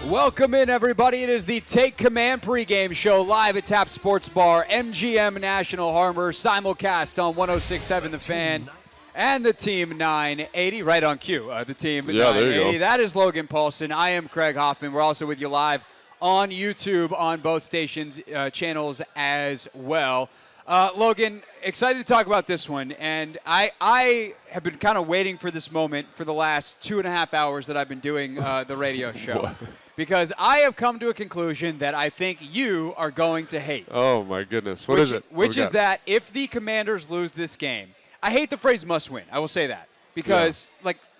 Welcome in, everybody. It is the Take Command pregame show live at Tap Sports Bar, MGM National Harbor, simulcast on 106.7 The Fan and the Team 980, right on cue. The Team 980. There you go. That is Logan Paulsen. I am Craig Hoffman. We're also with you live on YouTube on both stations, channels as well. Logan, excited to talk about this one, and I have been kind of waiting for this moment for the last 2.5 hours that I've been doing the radio show. Because I have come to a conclusion that I think you are going to hate. Oh, my goodness. What is it? Which is that if the Commanders lose this game, I hate the phrase must win. I will say that. Because,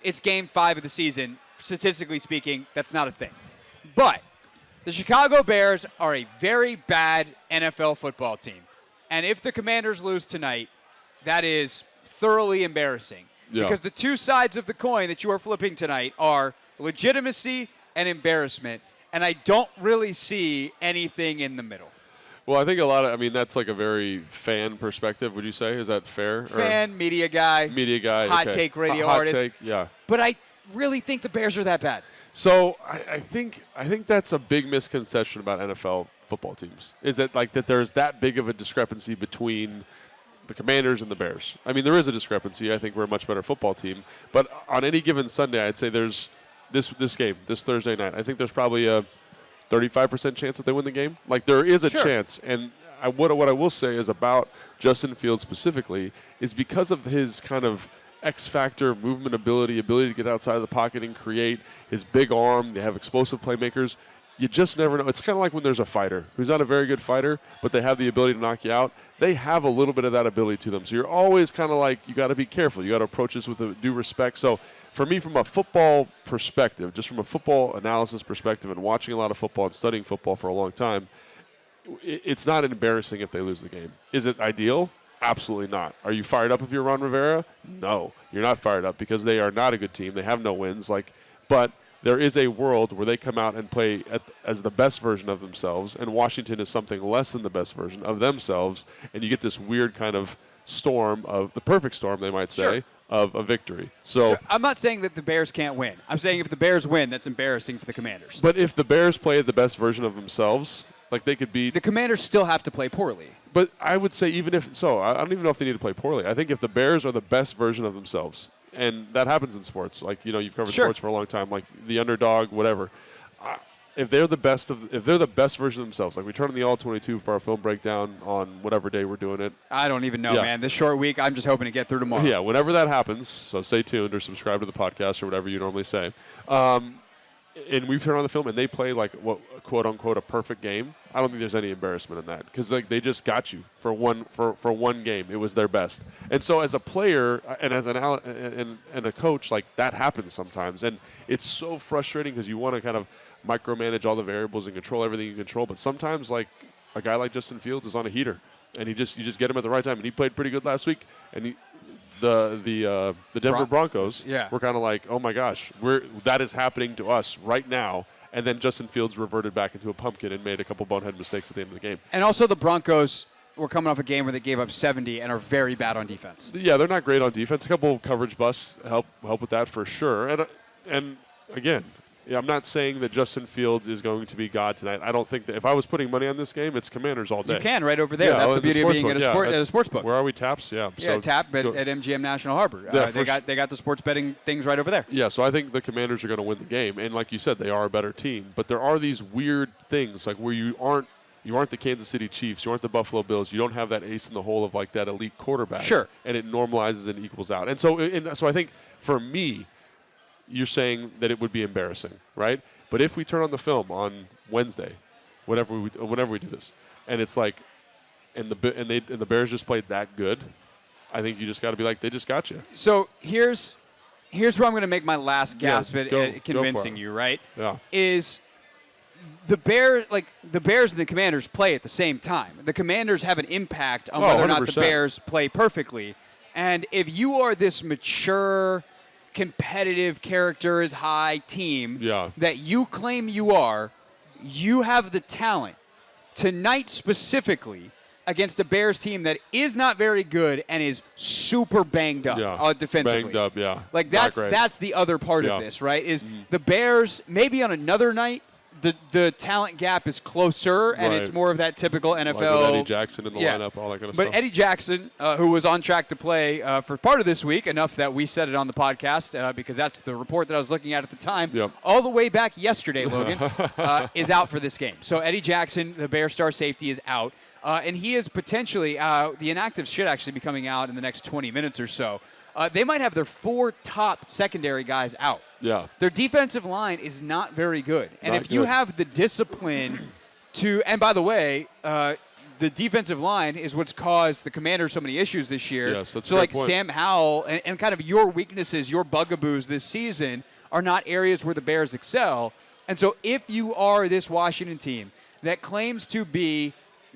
it's game 5 of the season. Statistically speaking, that's not a thing. But the Chicago Bears are a very bad NFL football team. And if the Commanders lose tonight, that is thoroughly embarrassing. Yeah. Because the two sides of the coin that you are flipping tonight are legitimacy and embarrassment, and I don't really see anything in the middle. Well, I think that's like a very fan perspective, would you say? Is that fair? Fan, media guy. Media guy, hot okay. take radio hot artist. Take, yeah. But I really think the Bears are that bad. So I think that's a big misconception about NFL football teams, is that that there's that big of a discrepancy between the Commanders and the Bears. I mean, there is a discrepancy. I think we're a much better football team. But on any given Sunday, I'd say there's this game, this Thursday night, I think there's probably a 35% chance that they win the game. There is a chance. And what I will say is about Justin Fields specifically is because of his kind of X-factor, movement ability to get outside of the pocket and create, his big arm, they have explosive playmakers. You just never know. It's kind of like when there's a fighter who's not a very good fighter, but they have the ability to knock you out. They have a little bit of that ability to them. So you're always kind of you got to be careful. You got to approach this with due respect. So for me, from a football perspective, just from a football analysis perspective and watching a lot of football and studying football for a long time, it's not embarrassing if they lose the game. Is it ideal? Absolutely not. Are you fired up if you're Ron Rivera? No, you're not fired up because they are not a good team. They have no wins. But there is a world where they come out and play as the best version of themselves, and Washington is something less than the best version of themselves, and you get this weird kind of storm of the perfect storm, they might say. Sure. Of a victory. So I'm not saying that the Bears can't win. I'm saying if the Bears win, that's embarrassing for the Commanders. But if the Bears play the best version of themselves, they could beat. The Commanders still have to play poorly. But I would say even if so, I don't even know if they need to play poorly. I think if the Bears are the best version of themselves, and that happens in sports, you've covered sports for a long time, the underdog, whatever. If they're the best version of themselves, we turn on the All-22 for our film breakdown on whatever day we're doing it. I don't even know, man. This short week, I'm just hoping to get through tomorrow. Yeah, whenever that happens, so stay tuned or subscribe to the podcast or whatever you normally say. And we've turned on the film and they play what quote unquote a perfect game. I don't think there's any embarrassment in that because they just got you for one game. It was their best. And so as a player and as and a coach, that happens sometimes, and it's so frustrating because you want to kind of micromanage all the variables and control everything you control. But sometimes a guy like Justin Fields is on a heater, and you just get him at the right time. And he played pretty good last week, and the Denver Broncos were kind of oh my gosh, that is happening to us right now. And then Justin Fields reverted back into a pumpkin and made a couple bonehead mistakes at the end of the game. And also the Broncos were coming off a game where they gave up 70 and are very bad on defense. Yeah, they're not great on defense. A couple coverage busts help with that for sure. And again, I'm not saying that Justin Fields is going to be God tonight. I don't think that if I was putting money on this game, it's Commanders all day. You can right over there. That's the beauty of being at a sports book. Where are we, Taps? Yeah. Yeah, Tap at MGM National Harbor. They got the sports betting things right over there. Yeah, so I think the Commanders are going to win the game. And like you said, they are a better team. But there are these weird things where you aren't the Kansas City Chiefs, you aren't the Buffalo Bills, you don't have that ace in the hole of that elite quarterback. Sure. And it normalizes and equals out. And so I think for me, you're saying that it would be embarrassing, right? But if we turn on the film on Wednesday, whenever we do this, and it's and the Bears just played that good, I think you just got to be they just got you. So here's where I'm going to make my last gasp at convincing you, right? Yeah. Is the Bears and the Commanders play at the same time. The Commanders have an impact on whether or not the 100%. Bears play perfectly. And if you are this mature, competitive, character is high team that you claim you are, you have the talent tonight specifically against a Bears team that is not very good and is super banged up defensively. Banged up, that's the other part of this, right? Is the Bears maybe on another night the talent gap is closer, and it's more of that typical NFL. Like with Eddie Jackson in the lineup, all that kind of stuff. But Eddie Jackson, who was on track to play for part of this week, enough that we said it on the podcast because that's the report that I was looking at the time, all the way back yesterday, Logan, is out for this game. So Eddie Jackson, the Bear star safety, is out. And he is potentially, the inactives should actually be coming out in the next 20 minutes or so. They might have their 4 top secondary guys out. Yeah. Their defensive line is not very good. And if you have the discipline to – and by the way, the defensive line is what's caused the Commanders so many issues this year. Yes, that's so, a like, great point. Sam Howell and kind of your weaknesses, your bugaboos this season are not areas where the Bears excel. And so if you are this Washington team that claims to be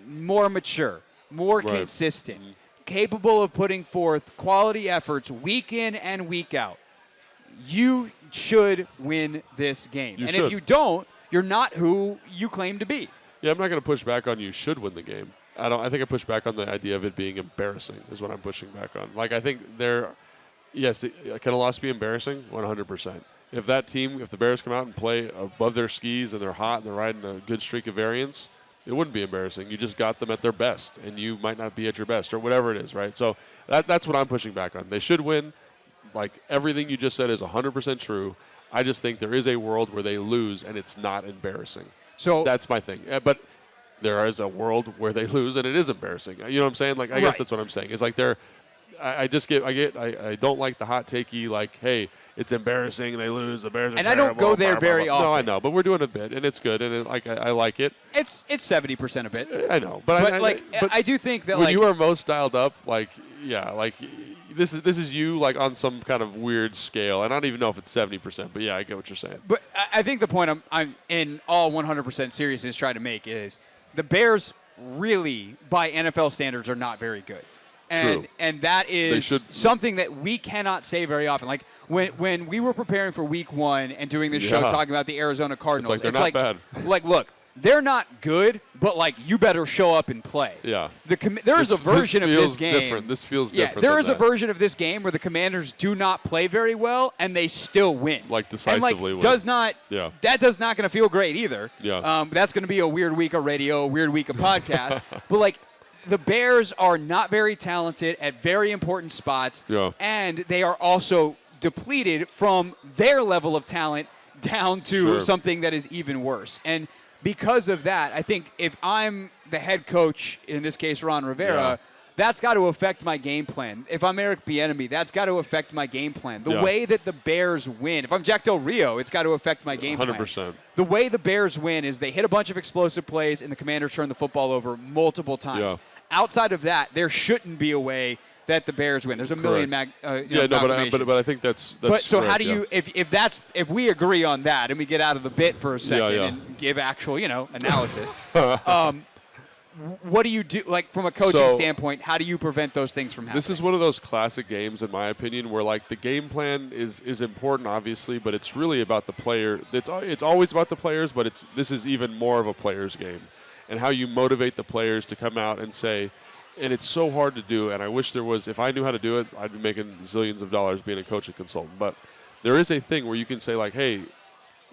more mature, more consistent, capable of putting forth quality efforts week in and week out, you should win this game. If you don't, you're not who you claim to be. Yeah, I'm not going to push back on you should win the game. I think I push back on the idea of it being embarrassing is what I'm pushing back on. Like, I think can a loss be embarrassing? 100%. If the Bears come out and play above their skis and they're hot and they're riding a good streak of variance, it wouldn't be embarrassing. You just got them at their best, and you might not be at your best or whatever it is, right? So that's what I'm pushing back on. They should win. Like, everything you just said is 100% true. I just think there is a world where they lose, and it's not embarrassing. So that's my thing. But there is a world where they lose, and it is embarrassing. You know what I'm saying? Like, I guess that's what I'm saying. It's like I don't like the hot takey, like, hey, it's embarrassing, and they lose, the Bears are terrible. And I don't go there very often. No, I know, but we're doing a bit, and it's good, and I like it. It's 70% a bit. I know, but I do think that when you are most dialed up, this is you like on some kind of weird scale, and I don't even know if it's 70%, but yeah, I get what you're saying. But I think the point I'm in all 100% seriousness trying to make is the Bears really, by NFL standards, are not very good. And that is something that we cannot say very often. Like when we were preparing for week 1 and doing this show talking about the Arizona Cardinals, it's like they're not bad. Like, look, they're not good, but like you better show up and play. Yeah. There is a version of this game. Different. This feels different. There is a version of this game where the Commanders do not play very well and they still win. Like decisively win. That does not going to feel great either. Yeah. That's going to be a weird week of radio, a weird week of podcast. But like, the Bears are not very talented at very important spots, and they are also depleted from their level of talent down to something that is even worse. And because of that, I think if I'm the head coach, in this case Ron Rivera, that's got to affect my game plan. If I'm Eric Bieniemy, that's got to affect my game plan. The way that the Bears win. If I'm Jack Del Rio, it's got to affect my game plan. 100%. The way the Bears win is they hit a bunch of explosive plays and the Commanders turn the football over multiple times. Yeah. Outside of that, there shouldn't be a way that the Bears win. There's a million but I think that's so correct, how do you if we agree on that and we get out of the bit for a second and give actual analysis, what do you do, like, from a coaching standpoint? How do you prevent those things from happening? This is one of those classic games, in my opinion, where like the game plan is important, obviously, but it's really about the player. It's always about the players, but this is even more of a players game, and how you motivate the players to come out and say. And it's so hard to do, and I wish there was. If I knew how to do it, I'd be making zillions of dollars being a coach and consultant. But there is a thing where you can say, like, hey,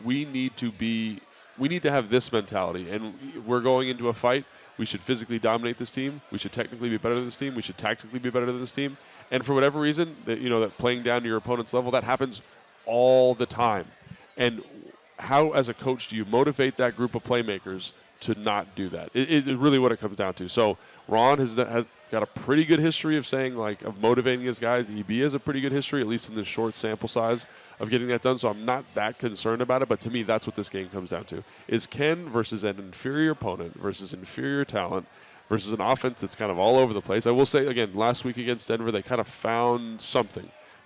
we need to have this mentality, and we're going into a fight. We should physically dominate this team. We should technically be better than this team. We should tactically be better than this team. And for whatever reason, that playing down to your opponent's level, that happens all the time. And how, as a coach, do you motivate that group of playmakers to not do that? It's really what it comes down to. So Ron has got a pretty good history of saying, like, of motivating his guys. EB has a pretty good history, at least in this short sample size, of getting that done. So I'm not that concerned about it. But to me, that's what this game comes down to: is Ken versus an inferior opponent versus inferior talent versus an offense that's kind of all over the place. I will say again, last week against Denver, they kind of found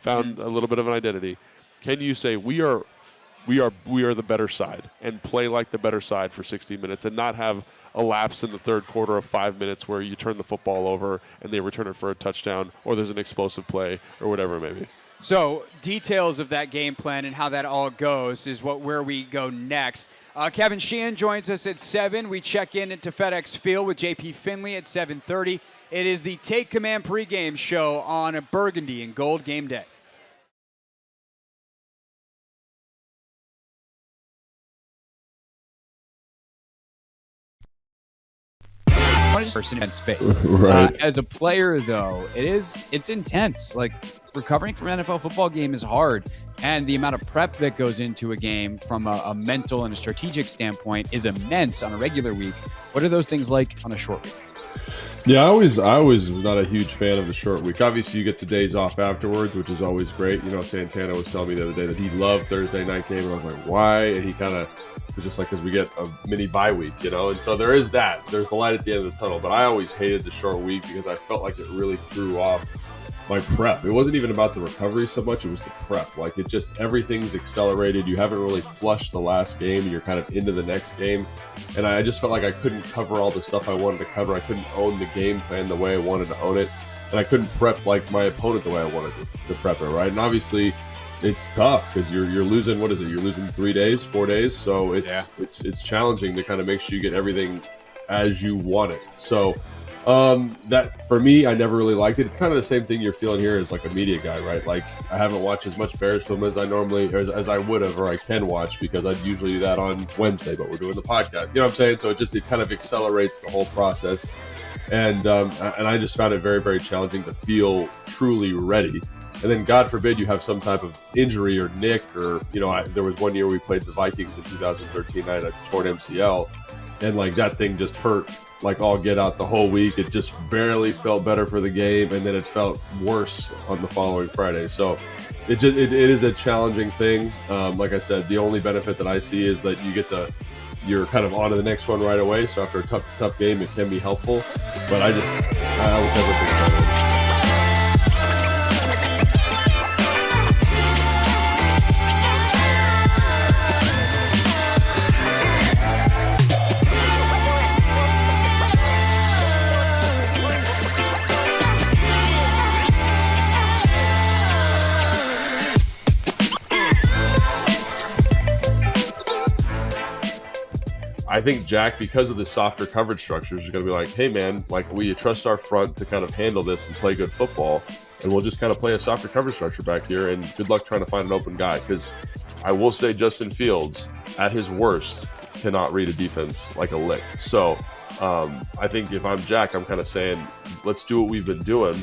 a little bit of an identity. Can you say we are the better side and play like the better side for 60 minutes and not have a lapse in the third quarter of 5 minutes where you turn the football over and they return it for a touchdown, or there's an explosive play, or whatever it may be? So details of that game plan and how that all goes is where we go next. Kevin Sheen joins us at 7. We check in into FedEx Field with JP Finley at 7:30. It is the Take Command pregame show on a Burgundy and Gold game day. want to just person in space. Right. As a player, though, it's intense. Like, recovering from an NFL football game is hard. And the amount of prep that goes into a game from a mental and a strategic standpoint is immense on a regular week. What are those things like on a short week? Yeah, I always was not a huge fan of the short week. Obviously, you get the days off afterwards, which is always great. You know, Santana was telling me the other day that he loved Thursday night game, and I was like, why? And he kind of was just like, because we get a mini bye week, you know? And so there is that. There's the light at the end of the tunnel. But I always hated the short week because I felt like it really threw off my prep. It wasn't even about the recovery so much, it was the prep. Like, it just, everything's accelerated. You haven't really flushed the last game, and you're kind of into the next game. And I just felt like I couldn't cover all the stuff I wanted to cover. I couldn't own the game plan the way I wanted to own it. And I couldn't prep like my opponent the way I wanted to prep it, right? And obviously it's tough because you're losing, what is it? You're losing 4 days. So it's challenging to kind of make sure you get everything as you want it. So that for me, I never really liked it. It's kind of the same thing you're feeling here as like a media guy, right? Like, I haven't watched as much Bears film as I normally, as I would have, or I can watch, because I'd usually do that on Wednesday, but we're doing the podcast. You know what I'm saying? So it kind of accelerates the whole process. And I just found it very, very challenging to feel truly ready. And then, God forbid, you have some type of injury or nick, or, you know, there was one year we played the Vikings in 2013. I had a torn MCL, and like that thing just hurt like all get out the whole week. It just barely felt better for the game, and then it felt worse on the following Friday. So it is a challenging thing. Like I said, the only benefit that I see is that you're kind of on to the next one right away. So after a tough game, it can be helpful. But I was never a big fan of it. I think Jack, because of the softer coverage structures, is going to be like, hey, man, like, will you trust our front to kind of handle this and play good football? And we'll just kind of play a softer coverage structure back here, and good luck trying to find an open guy. Because I will say Justin Fields, at his worst, cannot read a defense like a lick. So I think if I'm Jack, I'm kind of saying, let's do what we've been doing,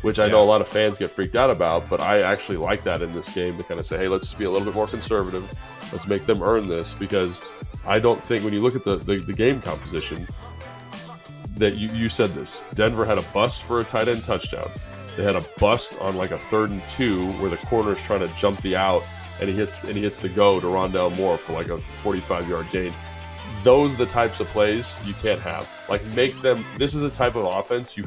which I know a lot of fans get freaked out about, but I actually like that in this game, to kind of say, hey, let's just be a little bit more conservative. Let's make them earn this, because I don't think, when you look at the game composition, that you said this, Denver had a bust for a tight end touchdown. They had a bust on like a 3rd and 2 where the corner's trying to jump the out, and he hits the go to Rondale Moore for like a 45-yard gain. Those are the types of plays you can't have. Like, make them, this is a type of offense,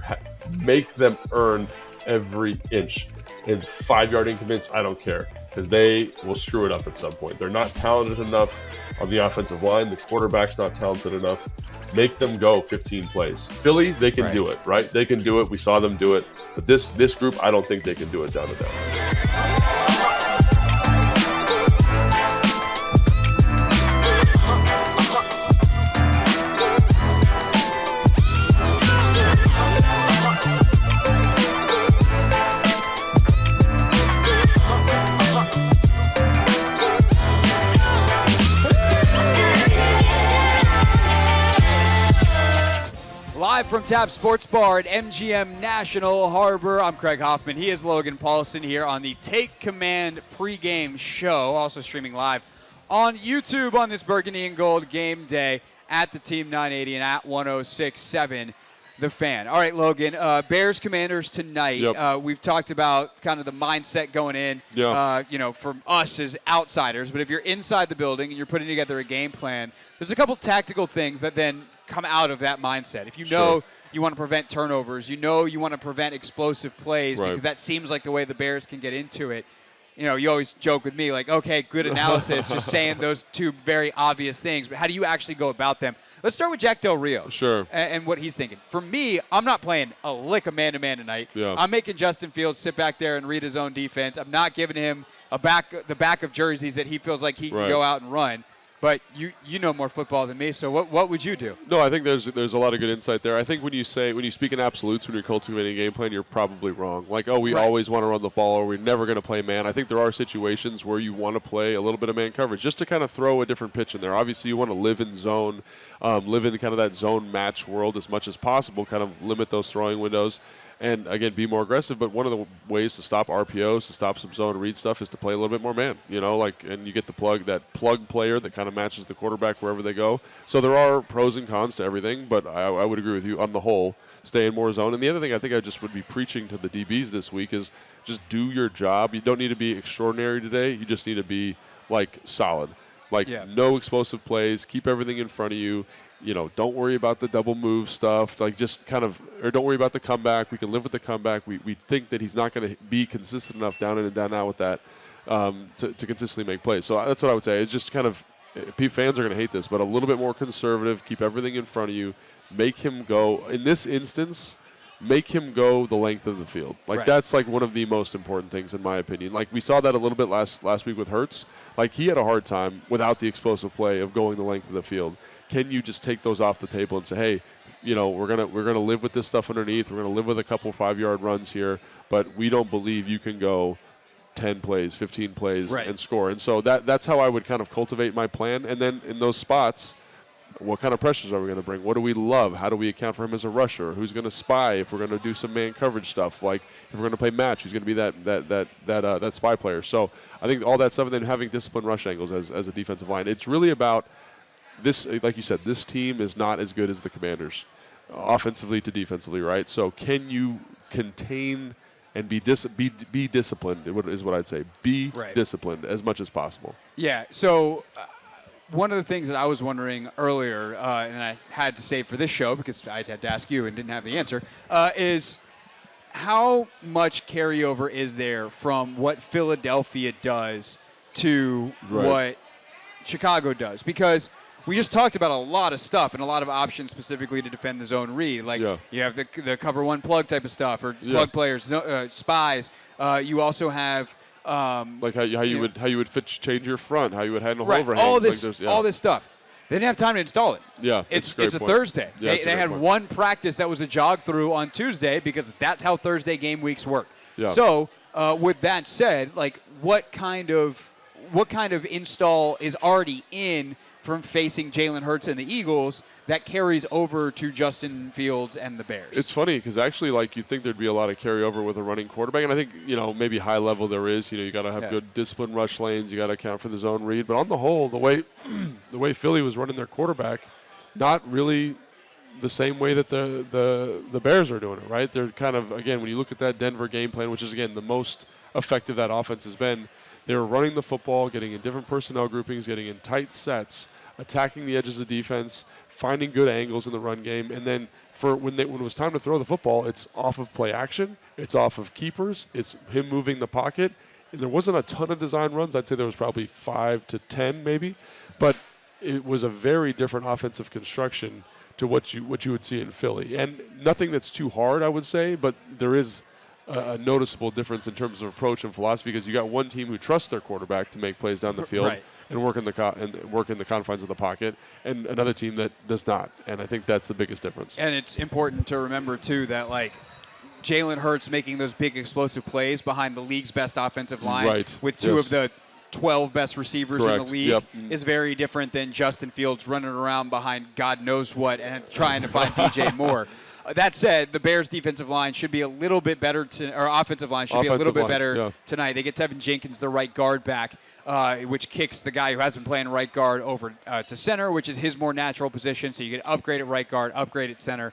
make them earn every inch. And 5-yard increments, I don't care, because they will screw it up at some point. They're not talented enough on the offensive line. The quarterback's not talented enough. Make them go 15 plays. Philly, they can do it, right? They can do it. We saw them do it. But this group, I don't think they can do it down to down. Live from Tap Sports Bar at MGM National Harbor, I'm Craig Hoffman. He is Logan Paulsen here on the Take Command pregame show, also streaming live on YouTube on this Burgundy and Gold game day at the Team 980 and at 106.7 The Fan. All right, Logan, Bears Commanders tonight. Yep. We've talked about kind of the mindset going in, from us as outsiders. But if you're inside the building and you're putting together a game plan, there's a couple tactical things that then come out of that mindset. If you know you want to prevent turnovers, you want to prevent explosive plays, because that seems like the way the Bears can get into it. You know, you always joke with me, like, okay, good analysis, just saying those two very obvious things, but how do you actually go about them? Let's start with Jack Del Rio. Sure. And what he's thinking. For me, I'm not playing a lick of man-to-man tonight. Yeah. I'm making Justin Fields sit back there and read his own defense. I'm not giving him the back of jerseys that he feels like he can go out and run. but you know more football than me, so what would you do? No, I think there's a lot of good insight there. I think when you speak in absolutes when you're cultivating a game plan, you're probably wrong. Like, we always want to run the ball, or we're never going to play man. I think there are situations where you want to play a little bit of man coverage just to kind of throw a different pitch in there. Obviously, you want to live in zone, live in kind of that zone match world as much as possible, kind of limit those throwing windows. And, again, be more aggressive. But one of the ways to stop RPOs, to stop some zone read stuff, is to play a little bit more man. And you get that plug player that kind of matches the quarterback wherever they go. So there are pros and cons to everything, but I would agree with you on the whole, stay in more zone. And the other thing I think I just would be preaching to the DBs this week is just do your job. You don't need to be extraordinary today. You just need to be, solid. No explosive plays. Keep everything in front of you. Don't worry about the double move stuff. Or don't worry about the comeback. We can live with the comeback. We think that he's not going to be consistent enough down in and down out with that to consistently make plays. So that's what I would say. It's just kind of, fans are going to hate this, but a little bit more conservative. Keep everything in front of you. Make him go. In this instance, make him go the length of the field. That's one of the most important things in my opinion. We saw that a little bit last week with Hurts. He had a hard time without the explosive play of going the length of the field. Can you just take those off the table and say, hey, we're gonna live with this stuff underneath. We're gonna live with a couple 5-yard runs here, but we don't believe you can go 10 plays, 15 plays and score. And so that's how I would kind of cultivate my plan. And then in those spots, what kind of pressures are we going to bring? What do we love? How do we account for him as a rusher? Who's going to spy if we're going to do some man coverage stuff? If we're going to play match, who's going to be that spy player? So I think all that stuff, and then having disciplined rush angles as a defensive line. It's really about this. Like you said, this team is not as good as the Commanders, offensively to defensively, right? So can you contain and be disciplined? Is what I'd say. Be disciplined as much as possible. Yeah. So. One of the things that I was wondering earlier, and I had to save for this show because I had to ask you and didn't have the answer, is how much carryover is there from what Philadelphia does to what Chicago does? Because we just talked about a lot of stuff and a lot of options specifically to defend the zone read. You have the cover one plug type of stuff, or plug players, spies. You also have how you would change your front, how you would handle overhangs. All this stuff. They didn't have time to install it. Yeah, it's a Thursday. Yeah, they had one practice that was a jog through on Tuesday because that's how Thursday game weeks work. Yeah. So with that said, what kind of install is already in from facing Jalen Hurts and the Eagles that carries over to Justin Fields and the Bears? It's funny because actually, you'd think there'd be a lot of carryover with a running quarterback, and I think maybe high level there is. You got to have good disciplined rush lanes. You got to account for the zone read. But on the whole, the way Philly was running their quarterback, not really the same way that the Bears are doing it. Right? They're kind of, again, when you look at that Denver game plan, which is again the most effective that offense has been. They were running the football, getting in different personnel groupings, getting in tight sets, attacking the edges of defense, finding good angles in the run game, and then when it was time to throw the football, it's off of play action, it's off of keepers, it's him moving the pocket. And there wasn't a ton of design runs. I'd say there was probably 5 to 10 maybe, but it was a very different offensive construction to what you would see in Philly. And nothing that's too hard, I would say, but there is a noticeable difference in terms of approach and philosophy because you got one team who trusts their quarterback to make plays down the field and work in the confines of the pocket, and another team that does not. And I think that's the biggest difference. And it's important to remember too that Jalen Hurts making those big explosive plays behind the league's best offensive line with two of the 12 best receivers in the league is very different than Justin Fields running around behind God knows what and trying to find DJ Moore. That said, the Bears' defensive line should be a little bit better, or offensive line should be a little bit better tonight. They get Tevin Jenkins, the right guard, back, which kicks the guy who has been playing right guard over to center, which is his more natural position. So you get upgrade at right guard, upgrade at center,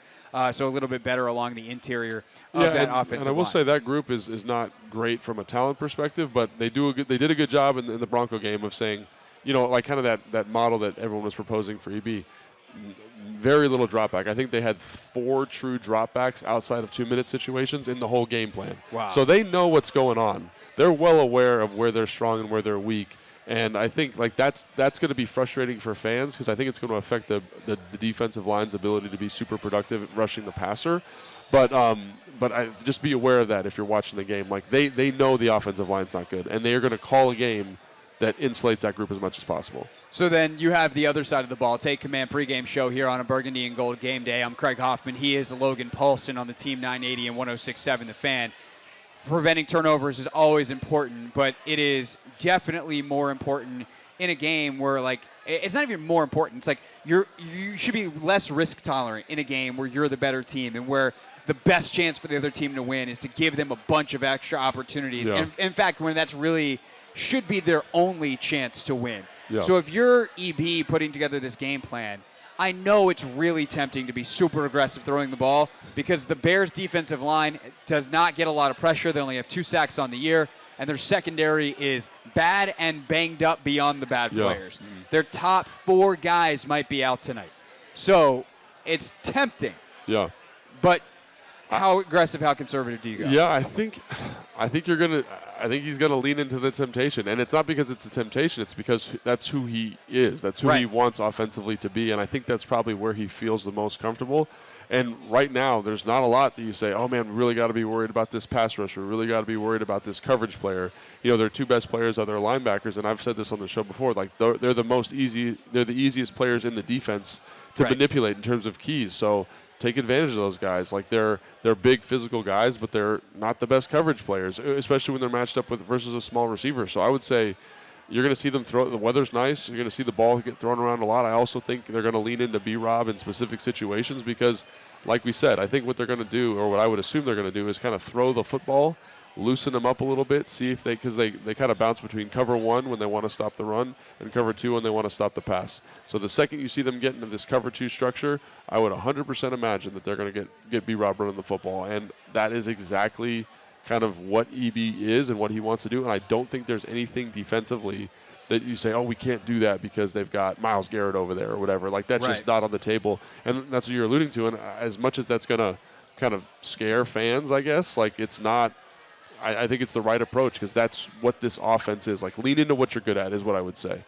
so a little bit better along the interior of that offensive line. And I will say that group is not great from a talent perspective, but they did a good job in the Bronco game of saying, kind of that model that everyone was proposing for EB. Very little drop back. I think they had 4 true dropbacks outside of 2-minute situations in the whole game plan. Wow. So they know what's going on. They're well aware of where they're strong and where they're weak. And I think that's going to be frustrating for fans because I think it's going to affect the defensive line's ability to be super productive at rushing the passer. But just be aware of that if you're watching the game. They know the offensive line's not good, and they are going to call a game that insulates that group as much as possible. So then you have the other side of the ball. Take Command pregame show here on a Burgundy and Gold game day. I'm Craig Hoffman. He is Logan Paulsen on the Team 980 and 106.7 The Fan. Preventing turnovers is always important, but it is definitely more important in a game where, like, it's not even more important. It's like you should be less risk tolerant in a game where you're the better team and where the best chance for the other team to win is to give them a bunch of extra opportunities. Yeah. And in fact, when that's really should be their only chance to win. Yeah. So if you're EB putting together this game plan, I know it's really tempting to be super aggressive throwing the ball because the Bears' defensive line does not get a lot of pressure. They only have 2 sacks on the year, and their secondary is bad and banged up beyond the bad players. Mm-hmm. Their top 4 guys might be out tonight. So it's tempting. Yeah. But how aggressive, how conservative do you go? Yeah, I think he's gonna lean into the temptation, and it's not because it's a temptation. It's because that's who he is. That's who he wants offensively to be, and I think that's probably where he feels the most comfortable. And right now, there's not a lot that you say, oh man, we really got to be worried about this pass rusher. We really got to be worried about this coverage player. You know, their 2 best players are their linebackers, and I've said this on the show before. Like they're the easiest players in the defense to manipulate in terms of keys. So take advantage of those guys. Like they're big physical guys, but they're not the best coverage players, especially when they're matched up with versus a small receiver. So I would say you're going to see them throw. The weather's nice. You're going to see the ball get thrown around a lot. I also think they're going to lean into B-Rob in specific situations because, like we said, I think what they're going to do, or what I would assume they're going to do, is kind of throw the football, loosen them up a little bit, see if because they kind of bounce between cover 1 when they want to stop the run and cover 2 when they want to stop the pass. So the second you see them get into this cover 2 structure, I would 100% imagine that they're going to get B-Rob running the football, and that is exactly kind of what EB is and what he wants to do. And I don't think there's anything defensively that you say, oh, we can't do that because they've got Myles Garrett over there or whatever. Like that's just not on the table, and that's what you're alluding to. And as much as that's going to kind of scare fans, I guess, like it's not. I think it's the right approach because that's what this offense is. Like, lean into what you're good at is what I would say.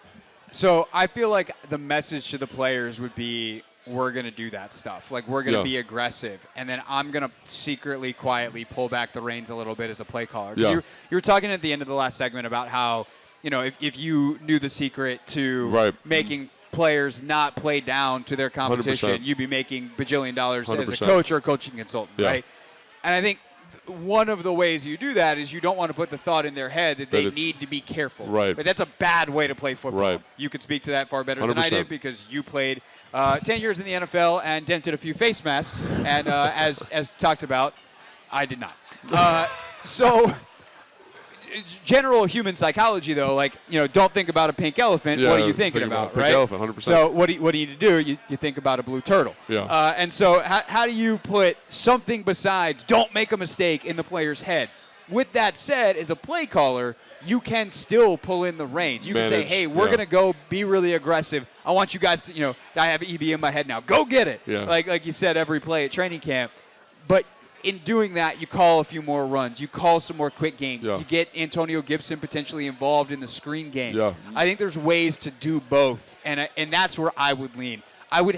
So I feel like the message to the players would be, we're going to do that stuff. Like, we're going to be aggressive. And then I'm going to secretly, quietly pull back the reins a little bit as a play caller. You were talking at the end of the last segment about how, you know, if you knew the secret to making players not play down to their competition, 100%. You'd be making bajillion dollars 100%. as a coach or a coaching consultant, right? And I think one of the ways you do that is you don't want to put the thought in their head that they need to be careful. Right. But that's a bad way to play football. Right. You could speak to that far better 100%. than I did because you played 10 years in the NFL and dented a few face masks. And as talked about, I did not. So general human psychology, though, like, you know, don't think about a pink elephant. What are you thinking about, pink right? Elephant, 100%. So what do you need to do? You think about a blue turtle. Yeah. And so how do you put something besides don't make a mistake in the player's head? With that said, as a play caller, you can still pull in the reins. You can say, hey, we're going to go be really aggressive. I want you guys to, you know, I have EB in my head now. Go get it. Yeah. Like you said, every play at training camp. But in doing that, you call a few more runs. You call some more quick game. Yeah. You get Antonio Gibson potentially involved in the screen game. Yeah. I think there's ways to do both, and that's where I would lean. I would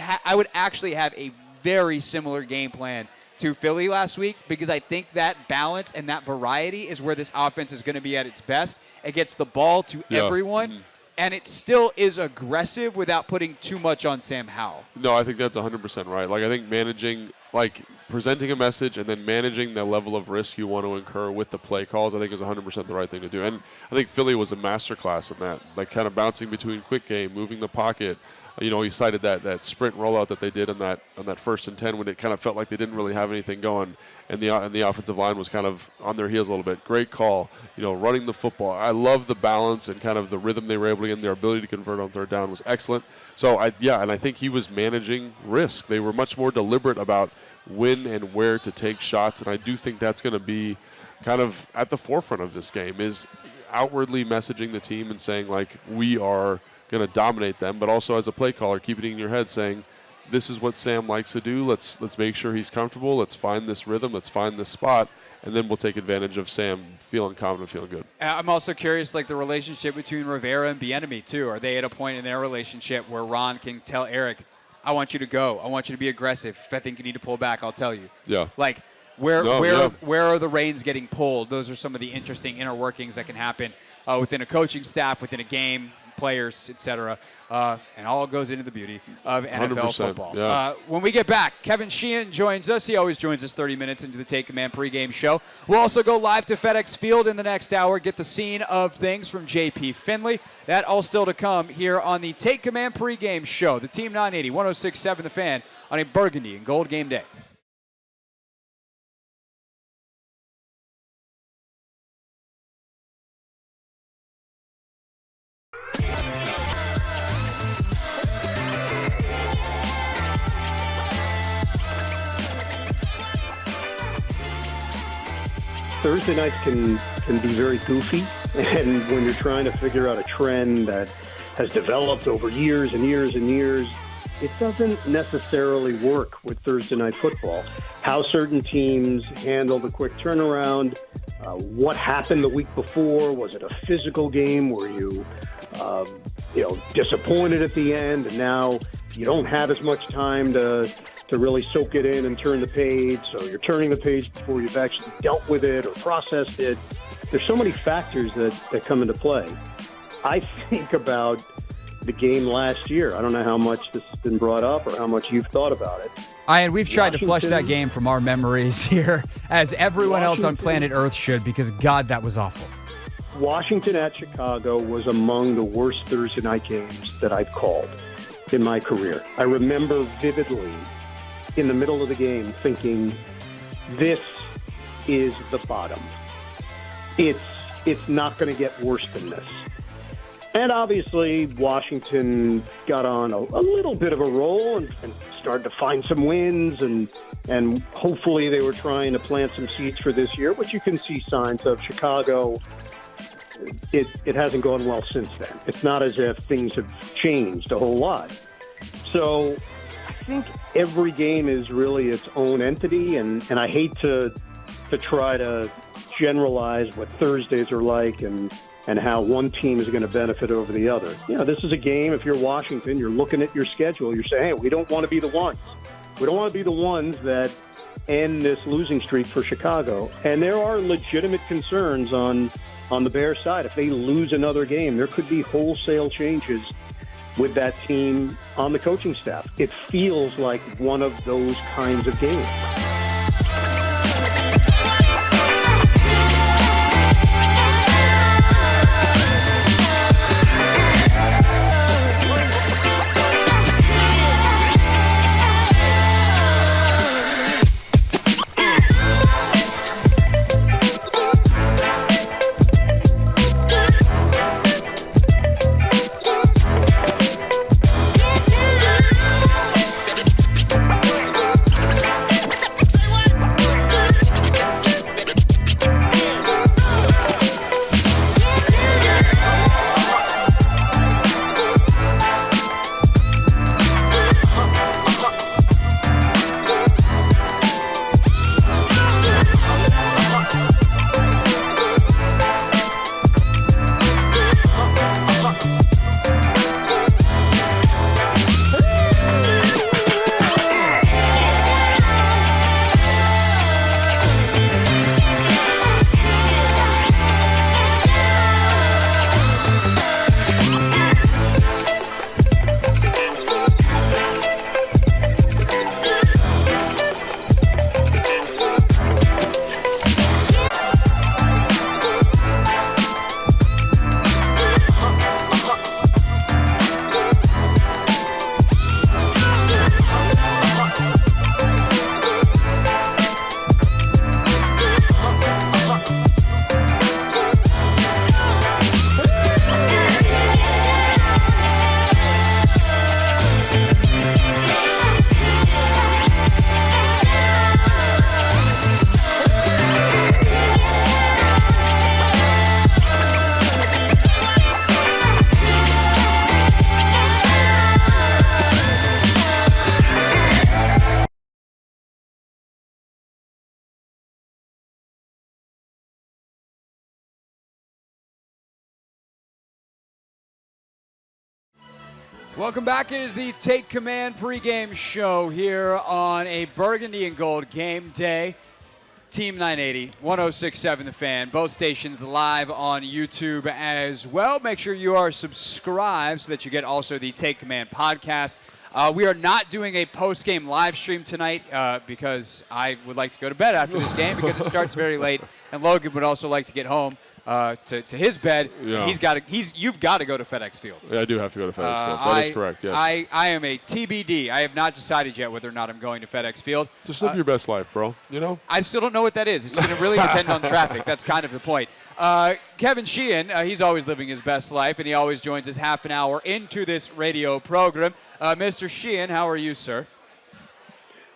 actually have a very similar game plan to Philly last week because I think that balance and that variety is where this offense is going to be at its best. It gets the ball to everyone, and it still is aggressive without putting too much on Sam Howell. No, I think that's 100% right. Like, I think managing, like, presenting a message and then managing the level of risk you want to incur with the play calls, I think is 100% the right thing to do. And I think Philly was a masterclass in that, like kind of bouncing between quick game, moving the pocket. You know, he cited that sprint rollout that they did on that 1st and 10 when it kind of felt like they didn't really have anything going, and the offensive line was kind of on their heels a little bit. Great call, you know, running the football. I love the balance and kind of the rhythm they were able to get, and their ability to convert on 3rd down was excellent. So and I think he was managing risk. They were much more deliberate about when and where to take shots, and I do think that's going to be kind of at the forefront of this game, is outwardly messaging the team and saying, like, we are going to dominate them, but also as a play caller, keep it in your head saying, this is what Sam likes to do. Let's make sure he's comfortable. Let's find this rhythm. Let's find this spot, and then we'll take advantage of Sam feeling confident, feeling good. I'm also curious, like, the relationship between Rivera and Bieniemy, too. Are they at a point in their relationship where Ron can tell Eric, I want you to go. I want you to be aggressive. If I think you need to pull back, I'll tell you. Yeah. Like, where are the reins getting pulled? Those are some of the interesting inner workings that can happen. within a coaching staff, within a game, players, etc. And all goes into the beauty of NFL football. Yeah. When we get back, Kevin Sheen joins us. He always joins us 30 minutes into the Take Command pregame show. We'll also go live to FedEx Field in the next hour, get the scene of things from JP Finley. That all still to come here on the Take Command pregame show. The Team 980, 106.7 The Fan on a burgundy and gold game day. Thursday nights can be very goofy, and when you're trying to figure out a trend that has developed over years and years and years, it doesn't necessarily work with Thursday night football. How certain teams handle the quick turnaround, what happened the week before, was it a physical game? Were you disappointed at the end, and now you don't have as much time to really soak it in and turn the page, so you're turning the page before you've actually dealt with it or processed it. There's so many factors that come into play. I think about the game last year. I don't know how much this has been brought up or how much you've thought about it. Ian, we've tried to flush that game from our memories here, as everyone else on planet Earth should, because, God, that was awful. Washington at Chicago was among the worst Thursday night games that I've called in my career. I remember vividly in the middle of the game thinking, this is the bottom. It's not going to get worse than this. And obviously, Washington got on a little bit of a roll and started to find some wins, and hopefully they were trying to plant some seeds for this year, which you can see signs of. Chicago, it hasn't gone well since then. It's not as if things have changed a whole lot. So I think every game is really its own entity, and I hate to try to generalize what Thursdays are like and how one team is going to benefit over the other. This is a game, if you're Washington, you're looking at your schedule, you're saying, hey, we don't want to be the ones. We don't want to be the ones that end this losing streak for Chicago. And there are legitimate concerns on the Bears side. If they lose another game, there could be wholesale changes with that team on the coaching staff. It feels like one of those kinds of games. Welcome back. It is the Take Command pregame show here on a burgundy and gold game day. Team 980, 106.7 The Fan, both stations live on YouTube as well. Make sure you are subscribed so that you get also the Take Command podcast. We are not doing a post-game live stream tonight because I would like to go to bed after this game because it starts very late, and Logan would also like to get home to his bed. Yeah. You've got to go to FedEx Field. Yeah, I do have to go to FedEx Field. That is correct, yes. I am a TBD. I have not decided yet whether or not I'm going to FedEx Field. Just live your best life, bro. You know? I still don't know what that is. It's going to really depend on traffic. That's kind of the point. Kevin Sheen, he's always living his best life, and he always joins us half an hour into this radio program. Mr. Sheen, how are you, sir?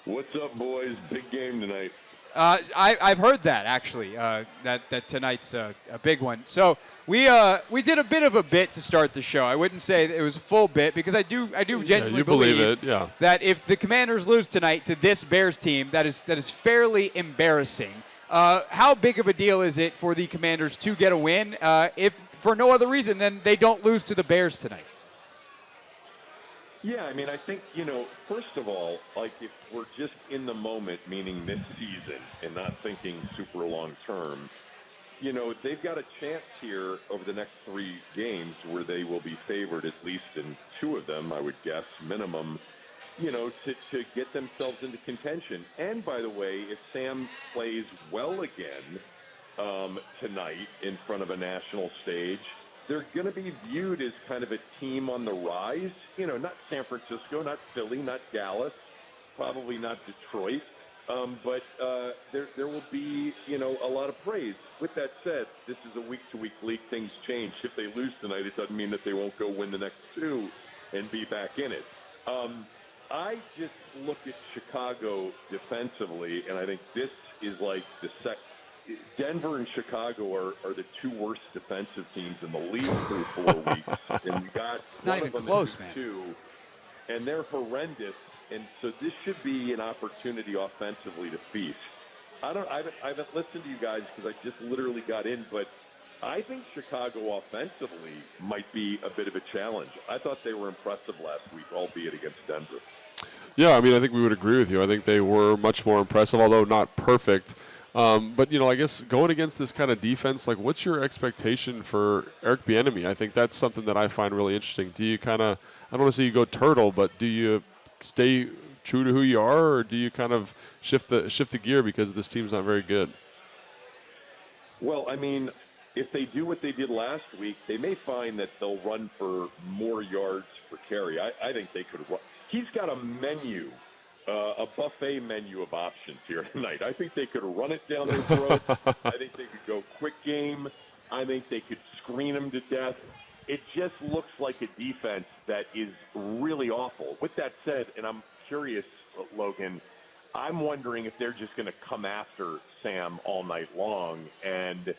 What's up, boys? Big game tonight. I've heard that, actually, that tonight's a big one. So we did a bit of a bit to start the show. I wouldn't say that it was a full bit because I do genuinely believe that if the Commanders lose tonight to this Bears team, that is fairly embarrassing. How big of a deal is it for the Commanders to get a win, if for no other reason than they don't lose to the Bears tonight? Yeah, I mean, I think, first of all, like if we're just in the moment, meaning this season, and not thinking super long term, they've got a chance here over the next 3 games where they will be favored, at least in 2 of them, I would guess, minimum, to get themselves into contention. And by the way, if Sam plays well again tonight in front of a national stage, they're going to be viewed as kind of a team on the rise. Not San Francisco, not Philly, not Dallas, probably not Detroit. But there will be, a lot of praise. With that said, this is a week-to-week league. Things change. If they lose tonight, it doesn't mean that they won't go win the next 2 and be back in it. I just look at Chicago defensively, and I think this is like Denver and Chicago are the 2 worst defensive teams in the league through 4 weeks. And we got it's not even close, man. 2, and they're horrendous. And so this should be an opportunity offensively to feast. I haven't listened to you guys because I just literally got in, but I think Chicago offensively might be a bit of a challenge. I thought they were impressive last week, albeit against Denver. Yeah, I mean, I think we would agree with you. I think they were much more impressive, although not perfect. But, I guess going against this kind of defense, like what's your expectation for Eric Bieniemy? I think that's something that I find really interesting. Do you kind of, I don't want to say you go turtle, but do you stay true to who you are, or do you kind of shift the gear because this team's not very good? Well, I mean, if they do what they did last week, they may find that they'll run for more yards per carry. I think they could run. He's got a menu. A buffet menu of options here tonight. I think they could run it down their throat. I think they could go quick game. I think they could screen them to death. It just looks like a defense that is really awful. With that said, and I'm curious, Logan, I'm wondering if they're just going to come after Sam all night long and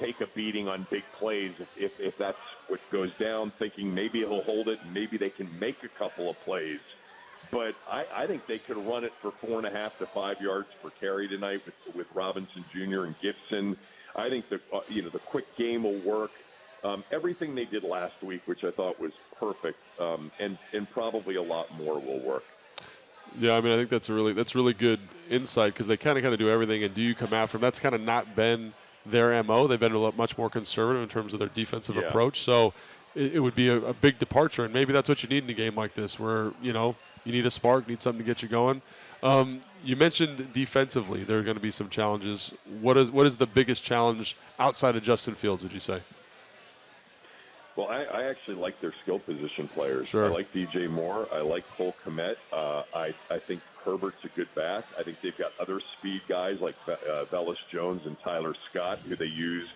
take a beating on big plays if that's what goes down, thinking maybe he'll hold it and maybe they can make a couple of plays. But I think they could run it for 4.5 to 5 yards per carry tonight with Robinson Jr. and Gibson. I think the quick game will work. Everything they did last week, which I thought was perfect, and probably a lot more will work. Yeah, I mean, I think that's really good insight because they kind of do everything. And do you come after them? That's kind of not been their MO. They've been much more conservative in terms of their defensive approach. So it would be a big departure, and maybe that's what you need in a game like this, where you need a spark, need something to get you going. You mentioned defensively there are going to be some challenges. What is the biggest challenge outside of Justin Fields, would you say? Well, I actually like their skill position players. Sure. I like DJ Moore. I like Cole Kmet. I think Herbert's a good back. I think they've got other speed guys like Velus Jones and Tyler Scott, who they use,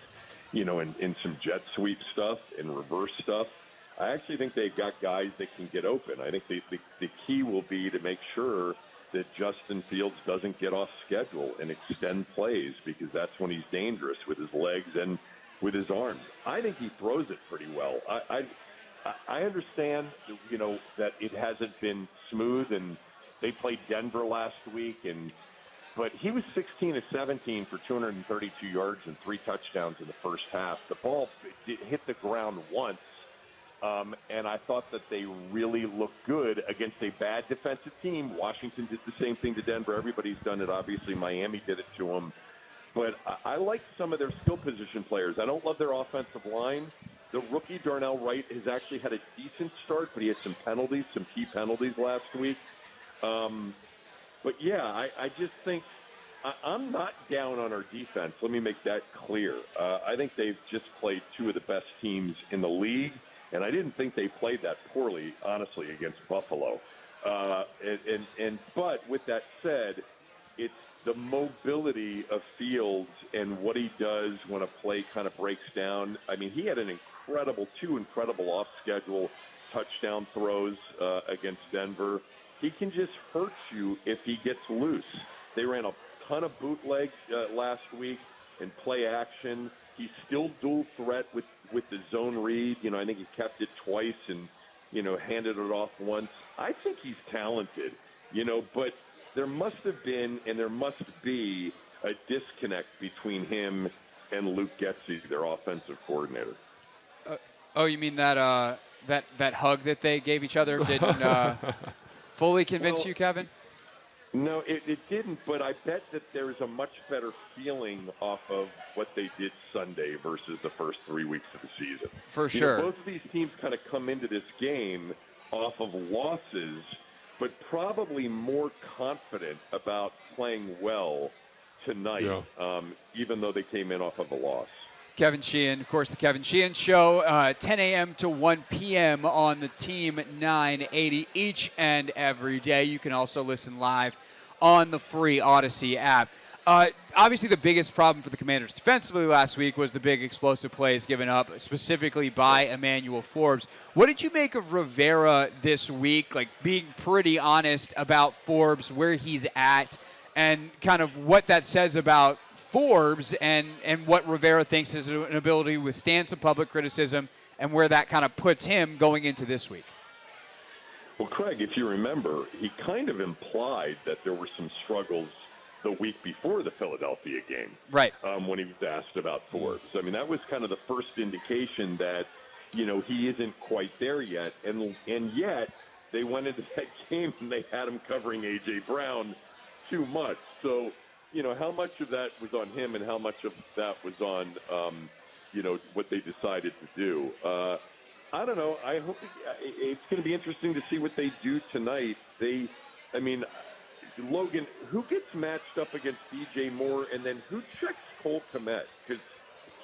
in some jet sweep stuff and reverse stuff. I actually think they've got guys that can get open. I think the key will be to make sure that Justin Fields doesn't get off schedule and extend plays, because that's when he's dangerous with his legs and with his arms. I think he throws it pretty well. I understand, that it hasn't been smooth, and they played Denver last week, but he was 16 of 17 for 232 yards and 3 touchdowns in the first half. The ball hit the ground once, and I thought that they really looked good against a bad defensive team. Washington did the same thing to Denver. Everybody's done it. Obviously, Miami did it to them. but I like some of their skill position players. I don't love their offensive line. The rookie Darnell Wright has actually had a decent start, but he had some penalties, some key penalties last week. But yeah, I just think I'm not down on our defense. Let me make that clear. I think they've just played two of the best teams in the league, and I didn't think they played that poorly, honestly, against Buffalo. But with that said, it's the mobility of Fields and what he does when a play kind of breaks down. I mean, he had two incredible off-schedule touchdown throws against Denver. He can just hurt you if he gets loose. They ran a ton of bootlegs last week and play action. He's still dual threat with the zone read. I think he kept it twice and, handed it off once. I think he's talented, but there must have been and there must be a disconnect between him and Luke Getsy, their offensive coordinator. Oh, you mean that hug that they gave each other didn't fully convince you, Kevin? No, it didn't, but I bet that there's a much better feeling off of what they did Sunday versus the first 3 weeks of the season. For sure. Both of these teams kind of come into this game off of losses, but probably more confident about playing well tonight, even though they came in off of a loss. Kevin Sheen, of course, the Kevin Sheen Show, 10 a.m. to 1 p.m. on the Team 980 each and every day. You can also listen live on the free Odyssey app. Obviously, the biggest problem for the Commanders defensively last week was the big explosive plays given up, specifically by Emmanuel Forbes. What did you make of Rivera this week, like being pretty honest about Forbes, where he's at, and kind of what that says about Forbes and what Rivera thinks is an ability to withstand some public criticism and where that kind of puts him going into this week? Well, Craig, if you remember, he kind of implied that there were some struggles the week before the Philadelphia game. Right. When he was asked about Forbes. I mean, that was kind of the first indication that, he isn't quite there yet. And yet they went into that game and they had him covering A.J. Brown too much. So, how much of that was on him and how much of that was on, what they decided to do. I don't know. I hope it's going to be interesting to see what they do tonight. Logan, who gets matched up against DJ Moore, and then who checks Cole Kmet? Because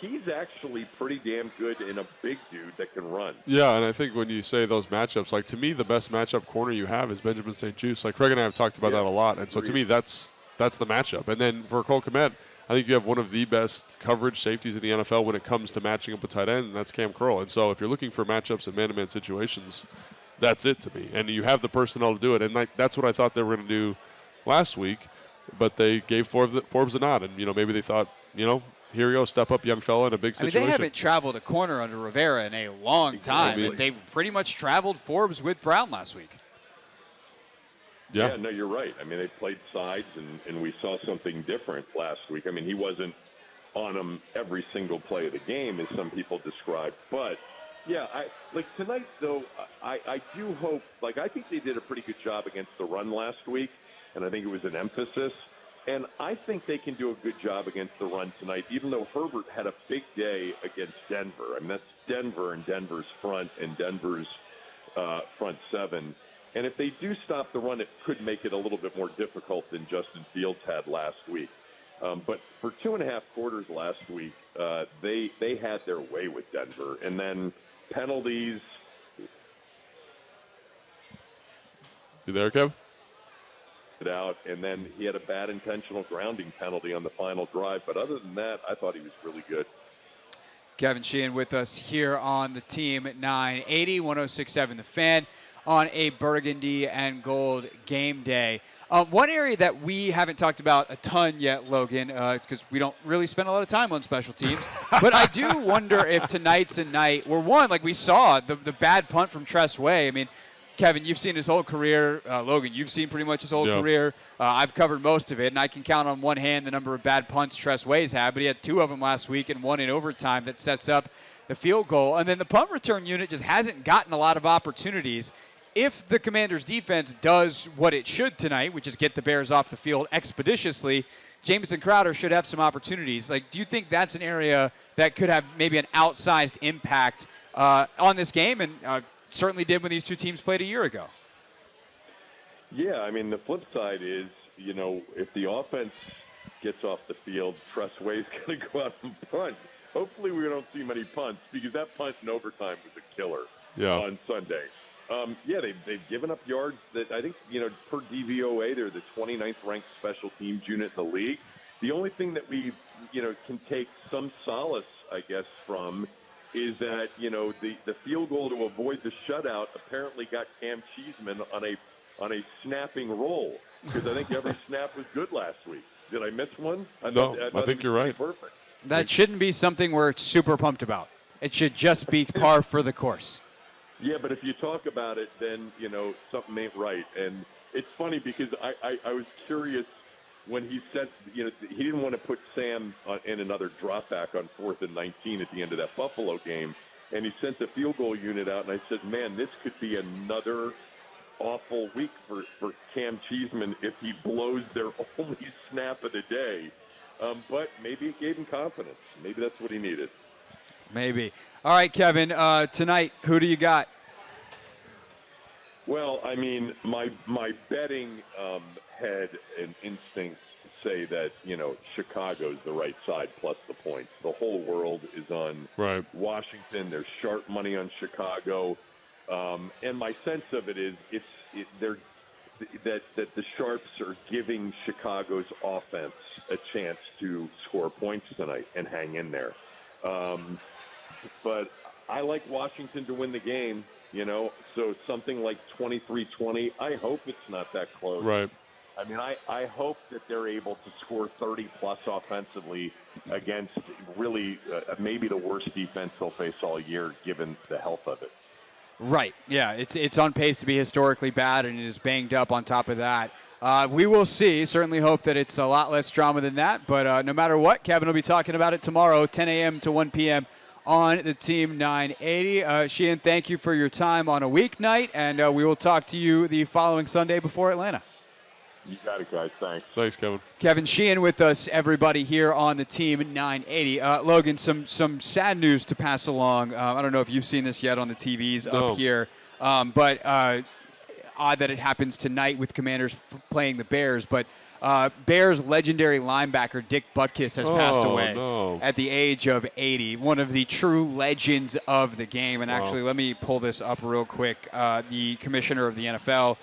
he's actually pretty damn good and a big dude that can run. Yeah, and I think when you say those matchups, like to me, the best matchup corner you have is Benjamin St. Juste. Like Craig and I have talked about that a lot, and so to me, that's the matchup. And then for Cole Kmet, I think you have one of the best coverage safeties in the NFL when it comes to matching up with tight end, and that's Cam Curl. And so if you're looking for matchups in man-to-man situations, that's it to me. And you have the personnel to do it, and that's what I thought they were going to do last week, but they gave Forbes a nod, and maybe they thought, here you go, step up, young fella, in a big situation. They haven't traveled a corner under Rivera in a long time. They pretty much traveled Forbes with Brown last week. Yeah, no, you're right. I mean, they played sides, and we saw something different last week. I mean, he wasn't on them every single play of the game, as some people described. But, yeah, tonight, though, I do hope, I think they did a pretty good job against the run last week, and I think it was an emphasis. And I think they can do a good job against the run tonight, even though Herbert had a big day against Denver. I mean, that's Denver and Denver's front and Denver's front seven. And if they do stop the run, it could make it a little bit more difficult than Justin Fields had last week. But for 2.5 quarters last week, they had their way with Denver. And then penalties. You there, Kev? Out, and then he had a bad intentional grounding penalty on the final drive. But other than that, I thought he was really good. Kevin Sheen with us here on the Team 980, 106.7 The Fan, on a burgundy and gold game day. One area that we haven't talked about a ton yet, Logan, it's because we don't really spend a lot of time on special teams. But I do wonder if tonight's a night where, one, like we saw, the bad punt from Tress Way. I mean, Kevin, you've seen his whole career. Logan, you've seen pretty much his whole career. I've covered most of it, and I can count on one hand the number of bad punts Tress Way's had, but he had 2 of them last week and 1 in overtime that sets up the field goal. And then the punt return unit just hasn't gotten a lot of opportunities. if the Commanders' defense does what it should tonight, which is get the Bears off the field expeditiously, Jamison Crowder should have some opportunities. Like, do you think that's an area that could have maybe an outsized impact on this game, and certainly did when these two teams played a year ago? Yeah, I mean, the flip side is, if the offense gets off the field, Tressway's going to go out and punt. Hopefully we don't see many punts, because that punt in overtime was a killer on Sunday. They've given up yards that I think, per DVOA, they're the 29th ranked special teams unit in the league. The only thing that we, can take some solace, I guess, from is that, the field goal to avoid the shutout apparently got Cam Cheeseman on a snapping roll, because I think every snap was good last week. Did I miss one? I think you're right. Perfect. That shouldn't be something we're super pumped about. It should just be par for the course. Yeah, but if you talk about it, then, something ain't right. And it's funny because I was curious when he said, he didn't want to put Sam in another drop back on 4th and 19 at the end of that Buffalo game. And he sent the field goal unit out, and I said, man, this could be another awful week for Cam Cheeseman if he blows their only snap of the day. But maybe it gave him confidence. Maybe that's what he needed. Maybe. All right, Kevin, tonight, who do you got? Well, I mean, my betting head and instincts say that, Chicago's the right side plus the points. The whole world is on Washington. There's sharp money on Chicago. And my sense of it is that the Sharps are giving Chicago's offense a chance to score points tonight and hang in there. But I like Washington to win the game, so something like 23-20. I hope it's not that close. Right. I mean, I hope that they're able to score 30-plus offensively against really maybe the worst defense they'll face all year, given the health of it. Right. Yeah, it's on pace to be historically bad, and it is banged up on top of that. We will see. Certainly hope that it's a lot less drama than that. But no matter what, Kevin will be talking about it tomorrow, 10 a.m. to 1 p.m. on the Team 980. Sheehan, thank you for your time on a weeknight, and we will talk to you the following Sunday before Atlanta. You got it, guys. Thanks. Thanks, Kevin. Kevin Sheen with us, everybody, here on the Team 980. Logan, some sad news to pass along. I don't know if you've seen this yet on the TVs up here, but odd that it happens tonight with Commanders playing the Bears. But Bears legendary linebacker Dick Butkus has passed away at the age of 80. One of the true legends of the game. And actually, let me pull this up real quick. The commissioner of the NFL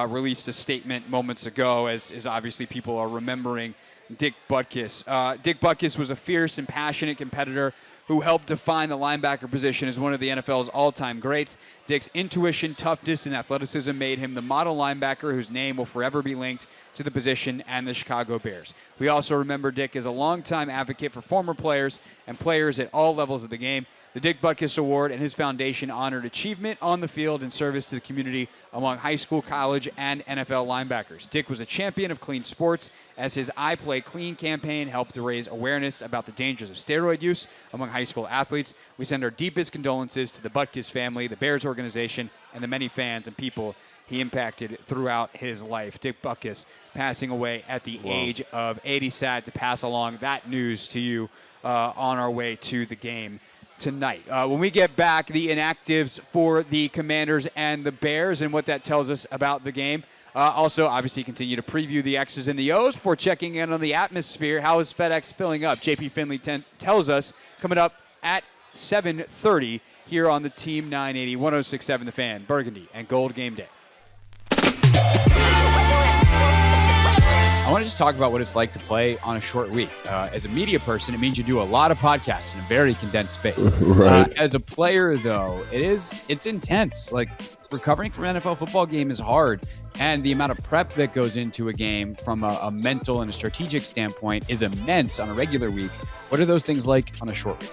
released a statement moments ago, as obviously people are remembering Dick Butkus. Dick Butkus was a fierce and passionate competitor who helped define the linebacker position as one of the NFL's all-time greats. Dick's intuition, toughness, and athleticism made him the model linebacker whose name will forever be linked to the position and the Chicago Bears. We also remember Dick as a longtime advocate for former players and players at all levels of the game. The Dick Butkus Award and his foundation honored achievement on the field and service to the community among high school, college, and NFL linebackers. Dick was a champion of clean sports, as his I Play Clean campaign helped to raise awareness about the dangers of steroid use among high school athletes. We send our deepest condolences to the Butkus family, the Bears organization, and the many fans and people he impacted throughout his life. Dick Butkus passing away at the age of 80. Sad to pass along that news to you on our way to the game tonight. When we get back, the inactives for the Commanders and the Bears and what that tells us about the game. Also, obviously, continue to preview the X's and the O's before checking in on the atmosphere. How is FedEx filling up? JP Finley tells us coming up at 7:30 here on the Team 980, 106.7 The Fan, Burgundy and Gold Game Day. I want to just talk about what it's like to play on a short week. As a media person, it means you do a lot of podcasts in a very condensed space. Right. As a player, though, it's intense. Like, recovering from an NFL football game is hard, and the amount of prep that goes into a game from a mental and a strategic standpoint is immense on a regular week. What are those things like on a short week?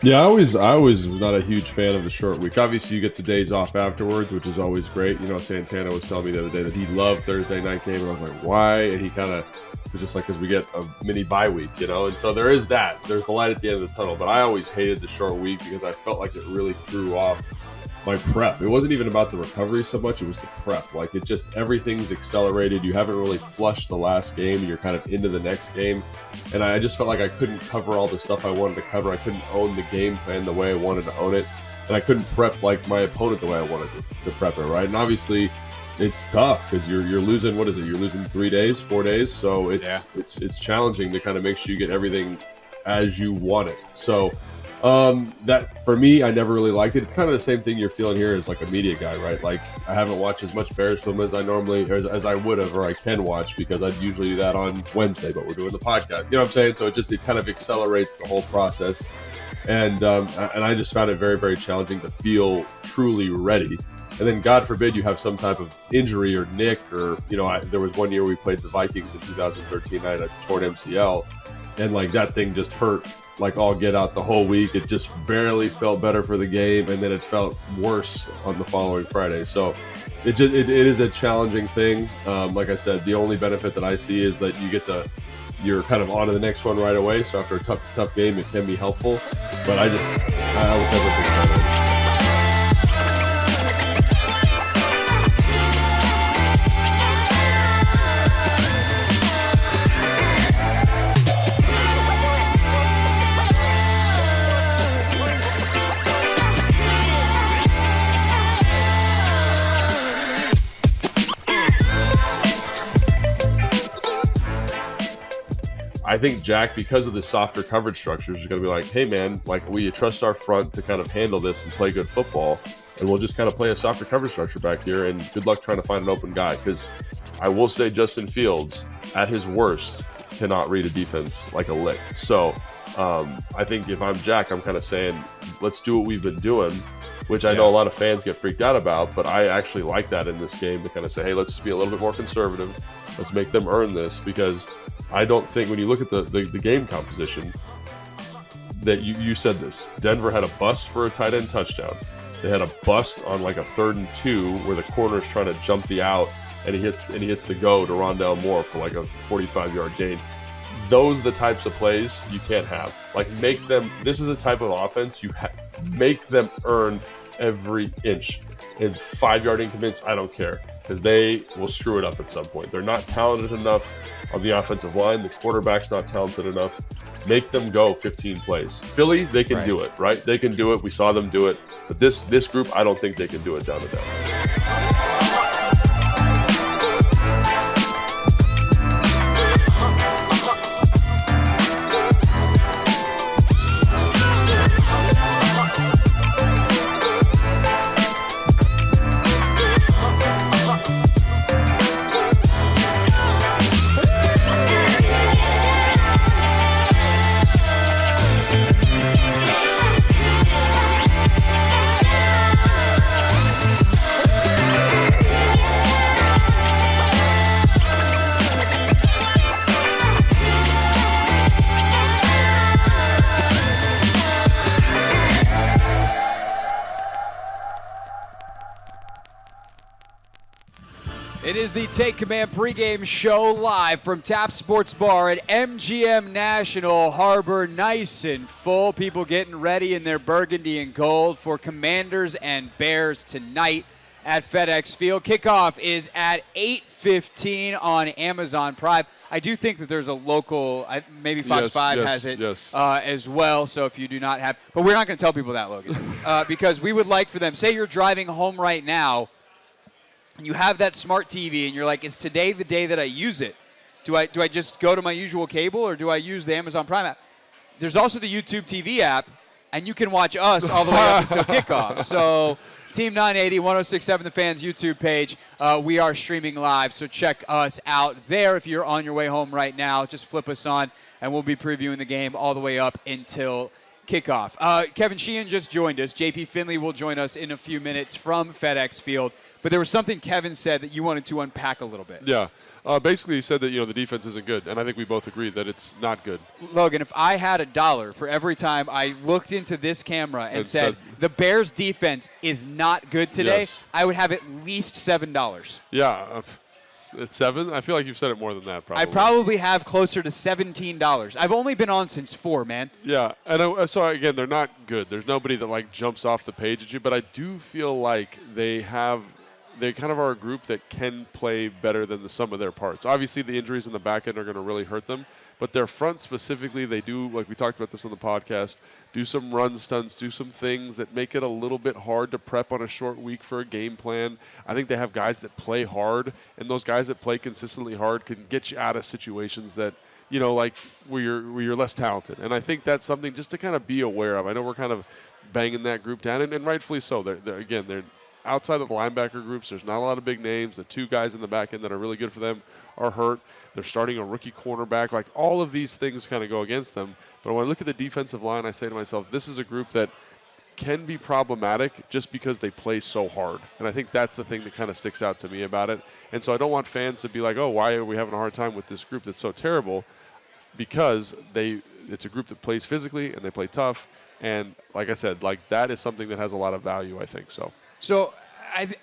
Yeah, I always was not a huge fan of the short week. Obviously, you get the days off afterwards, which is always great. Santana was telling me the other day that he loved Thursday night game, and I was like, why? And he kind of was just like, because we get a mini bye week, And so there is that. There's the light at the end of the tunnel. But I always hated the short week because I felt like it really threw off my prep. It wasn't even about the recovery so much. It was the prep. Like, it just, everything's accelerated. You haven't really flushed the last game. You're kind of into the next game. And I just felt like I couldn't cover all the stuff I wanted to cover. I couldn't own the game plan the way I wanted to own it. And I couldn't prep like my opponent the way I wanted to prep it, right? And obviously it's tough because you're losing, what is it? You're losing 4 days. So it's challenging to kind of make sure you get everything as you want it. So that, for me, I never really liked it. It's kind of the same thing you're feeling here as like a media guy, right? Like, I haven't watched as much Bears film as I normally, or as I would have, or I can watch, because I'd usually do that on Wednesday, but we're doing the podcast. You know what I'm saying? So it kind of accelerates the whole process. And I just found it very, very challenging to feel truly ready. And then, God forbid, you have some type of injury or nick, or, there was one year we played the Vikings in 2013. I had a torn MCL, and like that thing just hurt like all get out the whole week. It just barely felt better for the game, and then it felt worse on the following Friday. So it is a challenging thing. Like I said, the only benefit that I see is that you're kind of on to the next one right away. So after a tough game, it can be helpful. But I was never a big fan of it. I think Jack, because of the softer coverage structures, is going to be like, hey, man, like, will you trust our front to kind of handle this and play good football? And we'll just kind of play a softer coverage structure back here, and good luck trying to find an open guy. Because I will say Justin Fields, at his worst, cannot read a defense like a lick. So I think if I'm Jack, I'm kind of saying, let's do what we've been doing, which I know a lot of fans get freaked out about, but I actually like that in this game, to kind of say, hey, let's be a little bit more conservative. Let's make them earn this, because I don't think, when you look at the game composition, that you said this. Denver had a bust for a tight end touchdown. They had a bust on like a 3rd and 2 where the corner's trying to jump the out, and he hits the go to Rondale Moore for like a 45-yard gain. Those are the types of plays you can't have. Like, make them. This is a type of offense make them earn every inch. And 5-yard increments, I don't care, because they will screw it up at some point. They're not talented enough on the offensive line. The quarterback's not talented enough. Make them go 15 plays. Philly, they can do it, right? They can do it. We saw them do it. But this group, I don't think they can do it down to down. It is the Take Command pregame show live from Tap Sports Bar at MGM National Harbor. Nice and full. People getting ready in their burgundy and gold for Commanders and Bears tonight at FedEx Field. Kickoff is at 8:15 on Amazon Prime. I do think that there's a local, maybe Fox 5 has it as well, so if you do not have, but we're not going to tell people that, Logan, because we would like for them, say you're driving home right now, and you have that smart TV, and you're like, is today the day that I use it? Do I just go to my usual cable, or do I use the Amazon Prime app? There's also the YouTube TV app, and you can watch us all the way up until kickoff. So Team 980, 106.7 The Fans YouTube page. We are streaming live, so check us out there. If you're on your way home right now, just flip us on, and we'll be previewing the game all the way up until kickoff. Kevin Sheen just joined us. JP Finley will join us in a few minutes from FedEx Field. But there was something Kevin said that you wanted to unpack a little bit. Yeah. Basically, he said that, the defense isn't good, and I think we both agree that it's not good. Logan, if I had $1 for every time I looked into this camera and said the Bears' defense is not good today, yes, I would have at least $7. Yeah. It's 7? I feel like you've said it more than that, probably. I probably have closer to $17. I've only been on since 4, man. Yeah, and so again, they're not good. There's nobody that like jumps off the page at you, but I do feel like they kind of are a group that can play better than the sum of their parts. Obviously, the injuries in the back end are going to really hurt them, but their front specifically, they do, like we talked about this on the podcast, do some run stunts, do some things that make it a little bit hard to prep on a short week for a game plan. I think they have guys that play hard, and those guys that play consistently hard can get you out of situations that, like where you're less talented. And I think that's something just to kind of be aware of. I know we're kind of banging that group down, and rightfully so. They're outside of the linebacker groups. There's not a lot of big names. The 2 guys in the back end that are really good for them are hurt. They're starting a rookie cornerback. Like, all of these things kind of go against them. But when I look at the defensive line, I say to myself, this is a group that can be problematic just because they play so hard. And I think that's the thing that kind of sticks out to me about it. And so I don't want fans to be like, oh, why are we having a hard time with this group that's so terrible? Because it's a group that plays physically and they play tough. And like I said, like, that is something that has a lot of value, I think. So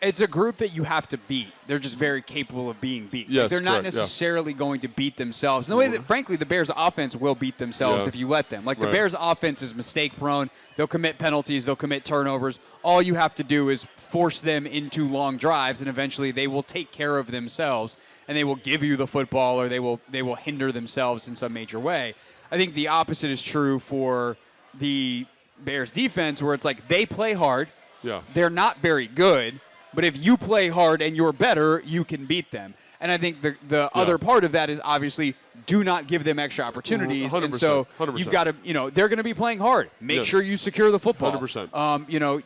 it's a group that you have to beat. They're just very capable of being beat. Yes, they're not correct, necessarily going to beat themselves. And the way that, frankly, the Bears' offense will beat themselves if you let them. Like, the Bears' offense is mistake-prone. They'll commit penalties. They'll commit turnovers. All you have to do is force them into long drives, and eventually they will take care of themselves, and they will give you the football, or they will hinder themselves in some major way. I think the opposite is true for the Bears' defense, where it's like they play hard. Yeah. They're not very good, but if you play hard and you're better, you can beat them. And I think the other part of that is obviously do not give them extra opportunities. 100%, and so 100%. you've got to, they're going to be playing hard. Make sure you secure the football. 100%.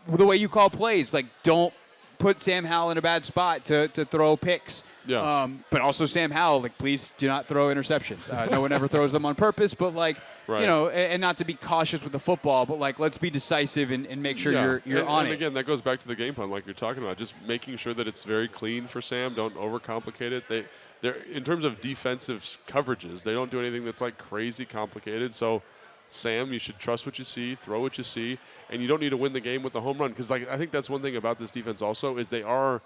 The way you call plays, like, don't put Sam Howell in a bad spot to throw picks. Yeah. But also Sam Howell, like, please do not throw interceptions. No one ever throws them on purpose, but and not to be cautious with the football, but like, let's be decisive and make sure you're on it. And again, that goes back to the game plan, like you're talking about, just making sure that it's very clean for Sam. Don't overcomplicate it. They're in terms of defensive coverages, they don't do anything that's like crazy complicated. So, Sam, you should trust what you see, throw what you see, and you don't need to win the game with the home run, because I think that's one thing about this defense also is they are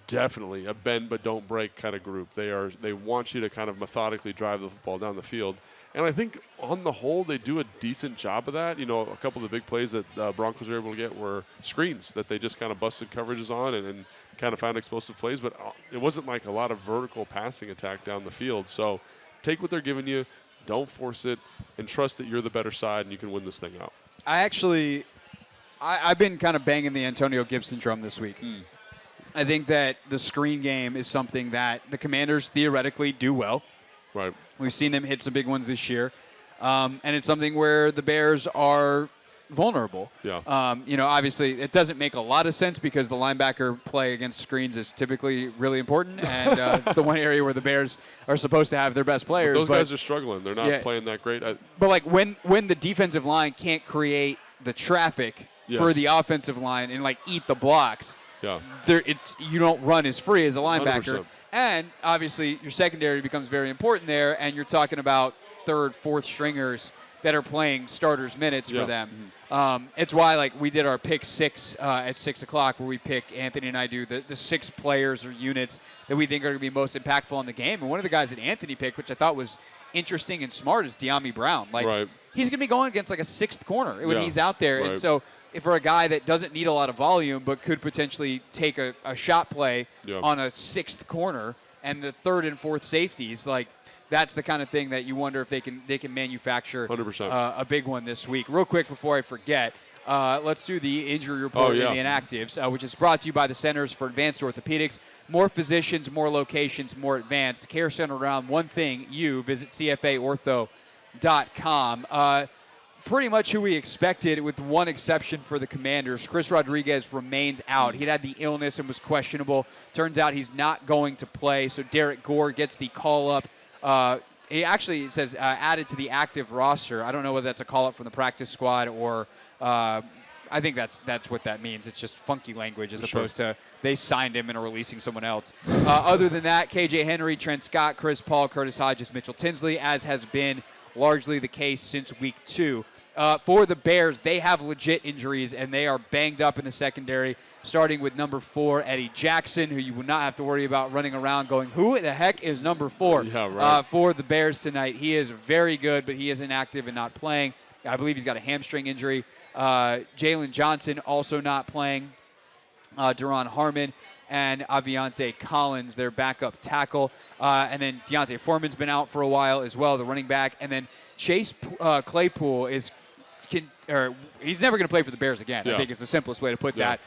definitely a bend but don't break kind of group. They want you to kind of methodically drive the football down the field, and I think on the whole they do a decent job of that. A couple of the big plays that Broncos were able to get were screens that they just kind of busted coverages on and kind of found explosive plays, but it wasn't like a lot of vertical passing attack down the field. So take what they're giving you. Don't force it, and trust that you're the better side and you can win this thing out. I've been kind of banging the Antonio Gibson drum this week. I think that the screen game is something that the Commanders theoretically do well. Right. We've seen them hit some big ones this year. And it's something where the Bears are vulnerable. Yeah. Obviously, it doesn't make a lot of sense because the linebacker play against screens is typically really important, and it's the one area where the Bears are supposed to have their best players. But those guys are struggling. They're not playing that great. But like when the defensive line can't create the traffic for the offensive line and like eat the blocks, you don't run as free as a linebacker. 100%. And obviously, your secondary becomes very important there, and you're talking about third, fourth stringers that are playing starters minutes for them. It's why, like, we did our pick 6 at 6 o'clock, where we pick, Anthony and I do, the 6 players or units that we think are going to be most impactful in the game. And one of the guys that Anthony picked, which I thought was interesting and smart, is De'Ami Brown. Like, he's going to be going against, like, a 6th corner when he's out there. And so if for a guy that doesn't need a lot of volume but could potentially take a shot play on a 6th corner and the 3rd and 4th safeties, like, that's the kind of thing that you wonder if they can manufacture 100%. A big one this week. Real quick before I forget, let's do the injury report and the inactives, which is brought to you by the Centers for Advanced Orthopedics. More physicians, more locations, more advanced care centered around one thing. You visit CFAortho.com. Pretty much who we expected, with one exception for the Commanders. Chris Rodriguez remains out. He had the illness and was questionable. Turns out he's not going to play, so Derek Gore gets the call-up. He actually, it says, added to the active roster. I don't know whether that's a call-up from the practice squad or I think that's what that means. It's just funky language as opposed to they signed him and are releasing someone else. Other than that, KJ Henry, Trent Scott, Chris Paul, Curtis Hodges, Mitchell Tinsley, as has been largely the case since week 2. for the Bears, they have legit injuries, and they are banged up in the secondary, starting with number 4, Eddie Jackson, who you will not have to worry about running around going, who the heck is number 4 for the Bears tonight. He is very good, but he is inactive and not playing. I believe he's got a hamstring injury. Jalen Johnson also not playing. Deron Harmon and Aviante Collins, their backup tackle. And then Deontay Foreman's been out for a while as well, the running back. And then Chase Claypool he's never going to play for the Bears again. I think it's the simplest way to put that.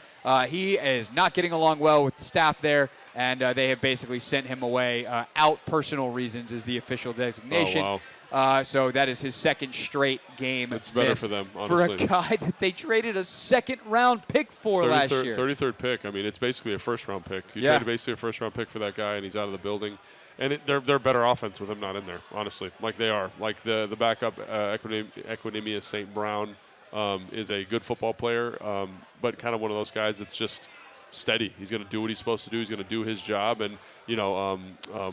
He is not getting along well with the staff there, and they have basically sent him away. Out personal reasons is the official designation. Oh, wow. So that is his second straight game. It's better for them, honestly. For a guy that they traded a second-round pick for last year. 33rd pick. I mean, it's basically a first-round pick. You traded basically a first-round pick for that guy, and he's out of the building. And they're better offense with him not in there, honestly. Like they are. Like the backup, Equinemius St. Brown, is a good football player, but kind of one of those guys that's just steady. He's going to do what he's supposed to do. He's going to do his job. And,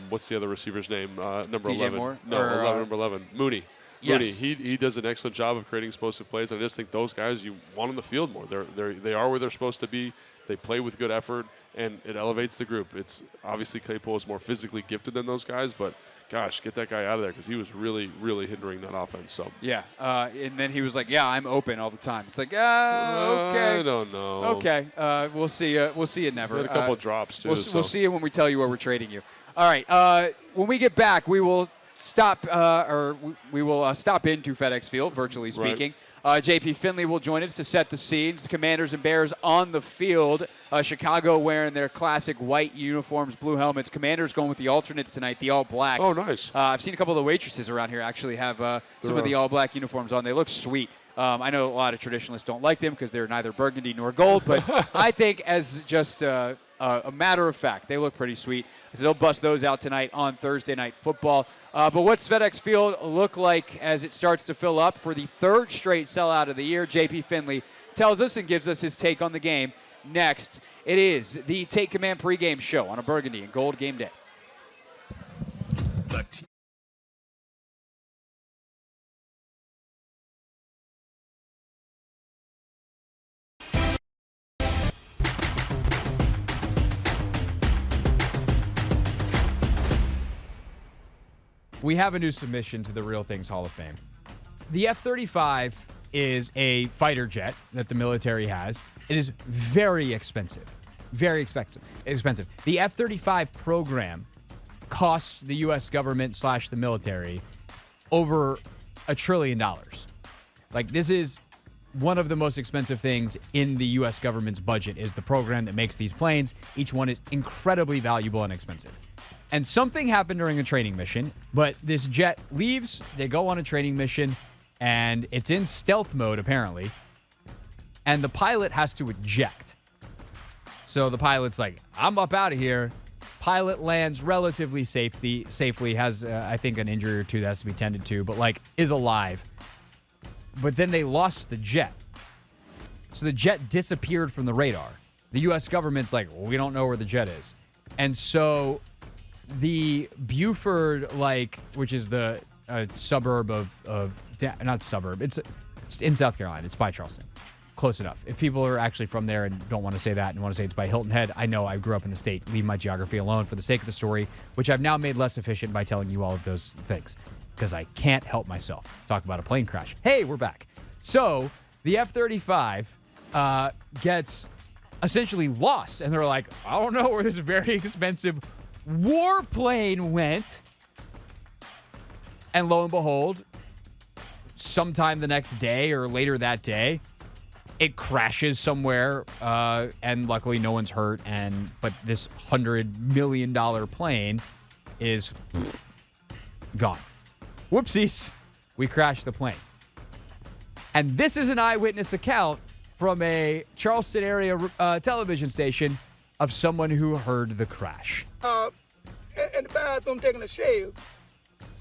what's the other receiver's name? Number DJ 11. Moore? No, number 11. Mooney. Yes. Mooney. He does an excellent job of creating explosive plays. I just think those guys, you want on the field more. They are where they're supposed to be. They play with good effort, and it elevates the group. It's obviously Claypool is more physically gifted than those guys, but gosh, get that guy out of there because he was really, really hindering that offense. So yeah, and then he was like, "Yeah, I'm open all the time." It's like, okay, I don't know. Okay, we'll see. We'll see you never. He had a couple of drops too. We'll see you when we tell you where we're trading you. All right. When we get back, we will stop we will stop into FedEx Field, virtually speaking. JP Finley will join us to set the scenes. Commanders and Bears on the field. Chicago wearing their classic white uniforms, blue helmets. Commanders going with the alternates tonight, the All Blacks. Oh, nice. I've seen a couple of the waitresses around here actually have some of the All Black uniforms on. They look sweet. I know a lot of traditionalists don't like them because they're neither burgundy nor gold, but I think as just a matter of fact, they look pretty sweet. So they'll bust those out tonight on Thursday Night Football. But what's FedEx Field look like as it starts to fill up for the third straight sellout of the year? JP Finley tells us and gives us his take on the game. Next, it is the Take Command pregame show on a burgundy and gold game day. We have a new submission to the Real Things Hall of Fame. The F-35 is a fighter jet that the military has. It is very expensive. Very expensive. The F-35 program costs the U.S. government / the military over $1 trillion. Like, this is one of the most expensive things in the U.S. government's budget is the program that makes these planes. Each one is incredibly valuable and expensive. And something happened during a training mission, but this jet leaves, they go on a training mission, and it's in stealth mode, apparently, and the pilot has to eject. So the pilot's like, I'm up out of here. Pilot lands relatively safely, has, I think, an injury or two that has to be tended to, but, like, is alive. But then they lost the jet. So the jet disappeared from the radar. The U.S. government's like, well, we don't know where the jet is. And so the Buford, which is the suburb not suburb, it's in South Carolina. It's by Charleston. Close enough. If people are actually from there and don't want to say that and want to say it's by Hilton Head, I know I grew up in the state. Leave my geography alone for the sake of the story, which I've now made less efficient by telling you all of those things because I can't help myself. Talk about a plane crash. Hey, we're back. So the F-35 gets essentially lost, and they're like, I don't know where this very expensive warplane went. And lo and behold, sometime the next day or later that day, it crashes somewhere, and luckily no one's hurt. But this $100 million plane is gone. Whoopsies, we crashed the plane. And this is an eyewitness account from a Charleston area television station of someone who heard the crash. In the bathroom taking a shave,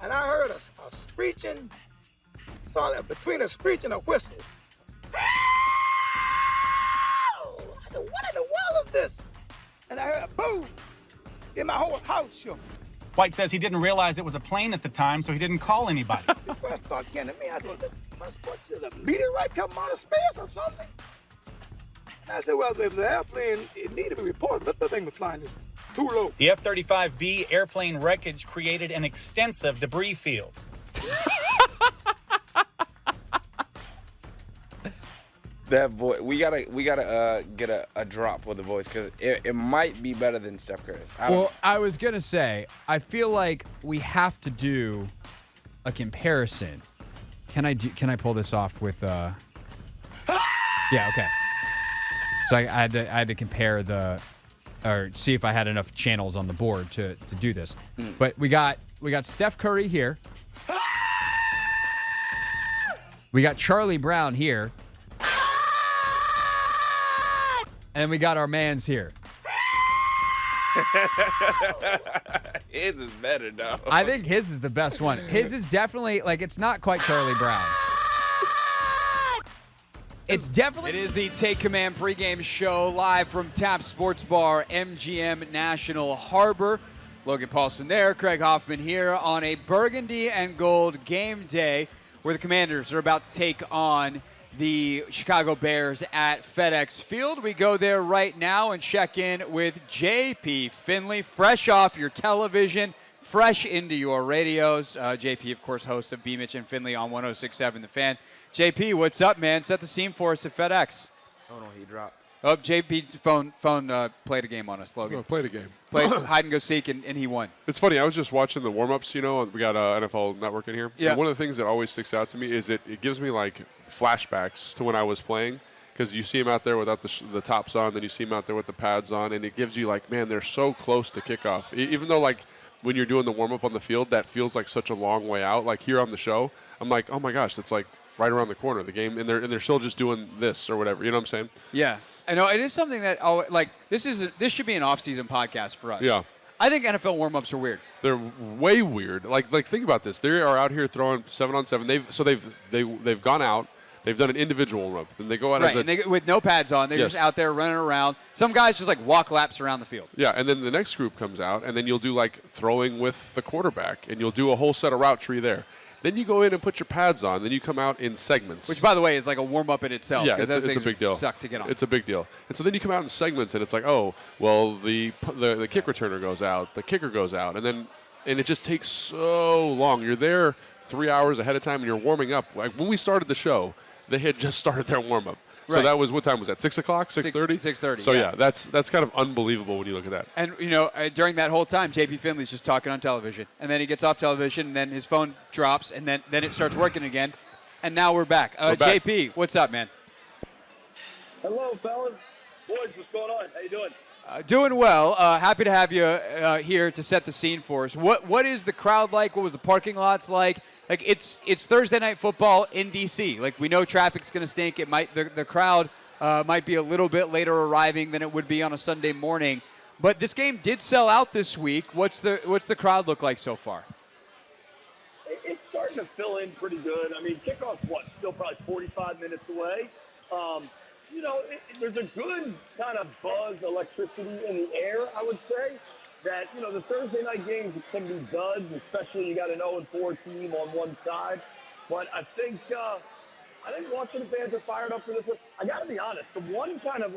and I heard a screeching, between a screech and a whistle. I said, what in the world is this? And I heard a boom. Then my whole house shook. White says he didn't realize it was a plane at the time, so he didn't call anybody. First started getting to me, I said, what's a meteorite coming out of space or something? And I said, well, if the airplane, it needed to be reported, but the thing was flying just too low. The F-35B airplane wreckage created an extensive debris field. That voice, we gotta get a drop for the voice because it might be better than Steph Curry's. I was gonna say, I feel like we have to do a comparison. Can I pull this off with? Yeah, okay. So I had to compare or see if I had enough channels on the board to do this. But we got Steph Curry here. We got Charlie Brown here. And we got our mans here. His is better, though. I think his is the best one. His is definitely, it's not quite Charlie Brown. It's definitely... It is the Take Command pregame show live from TAP Sports Bar, MGM National Harbor. Logan Paulsen there, Craig Hoffman here on a burgundy and gold game day where the Commanders are about to take on the Chicago Bears at FedEx Field. We go there right now and check in with JP Finley, fresh off your television, fresh into your radios. JP, of course, host of B. Mitch and Finley on 106.7 The Fan. JP, what's up, man? Set the scene for us at FedEx. Oh, no, he dropped. Oh, JP phone played a game on us, Logan. Oh, played a game. Played hide and go seek, and he won. It's funny. I was just watching the warm-ups, we got NFL Network in here. Yeah. And one of the things that always sticks out to me is it gives me, flashbacks to when I was playing because you see him out there without the tops on, then you see him out there with the pads on, and it gives you, man, they're so close to kickoff. Even though, when you're doing the warm-up on the field, that feels like such a long way out. Here on the show, I'm like, oh, my gosh, that's, right around the corner of the game, and they're still just doing this or whatever. You know what I'm saying? Yeah. I know it is something that this should be an off-season podcast for us. Yeah. I think NFL warm-ups are weird. They're way weird. Think about this. They are out here throwing 7-on-7. They've gone out. They've done an individual warm-up. Then they go out with no pads on. They're just out there running around. Some guys just walk laps around the field. Yeah, and then the next group comes out, and then you'll do throwing with the quarterback, and you'll do a whole set of route tree there. Then you go in and put your pads on. Then you come out in segments. Which, by the way, is like a warm-up in itself. Yeah, it's a big deal. Suck to get on. It's a big deal. And so then you come out in segments, and it's oh, well, the kick returner goes out, the kicker goes out, and it just takes so long. You're there 3 hours ahead of time, and you're warming up. When we started the show, they had just started their warm-up. So right. that was, what time was that, 6 o'clock, 6:30? 6:30, So, yeah, that's kind of unbelievable when you look at that. And, during that whole time, JP Finley's just talking on television. And then he gets off television, and then his phone drops, and then it starts working again. And now we're back. JP, what's up, man? Hello, fellas. Boys, what's going on? How you doing? Doing well. Happy to have you here to set the scene for us. What is the crowd like? What was the parking lots like? It's Thursday night football in D.C. We know traffic's going to stink. The crowd might be a little bit later arriving than it would be on a Sunday morning. But this game did sell out this week. What's the crowd look like so far? It's starting to fill in pretty good. I mean, kickoff's still probably 45 minutes away. There's a good kind of buzz, electricity in the air, I would say. That, the Thursday night games can be duds, especially you got an 0-4 team on one side. But I think Washington fans are fired up for this one. I got to be honest, the one kind of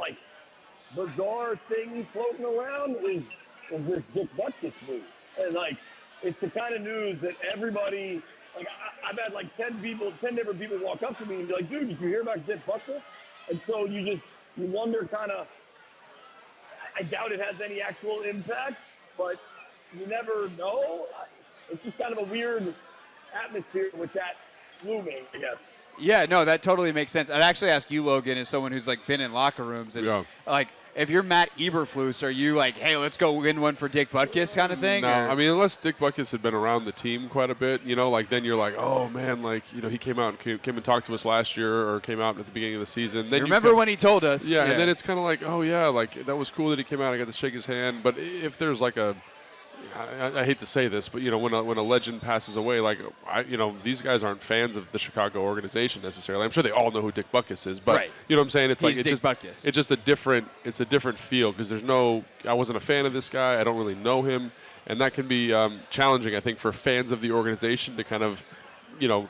bizarre thing floating around is this Dick Butkus news. And it's the kind of news that everybody, I've had 10 different people walk up to me and be like, dude, did you hear about Dick Butkus? And so you wonder kind of, I doubt it has any actual impact, but you never know. It's just kind of a weird atmosphere with that looming, I guess. Yeah, no, that totally makes sense. I'd actually ask you, Logan, as someone who's been in locker rooms, and if you're Matt Eberflus, are you hey, let's go win one for Dick Butkus kind of thing? No, I mean, unless Dick Butkus had been around the team quite a bit, then you're oh man, he came out and talked to us last year or came out at the beginning of the season. Then remember when he told us? Yeah, and then it's kind of oh yeah, that was cool that he came out. I got to shake his hand. But if there's I hate to say this, but when a legend passes away, these guys aren't fans of the Chicago organization necessarily. I'm sure they all know who Dick Butkus is, but right. You know what I'm saying? It's He's like Dick Butkus. It's just a different feel because I wasn't a fan of this guy. I don't really know him, and that can be challenging, I think, for fans of the organization to kind of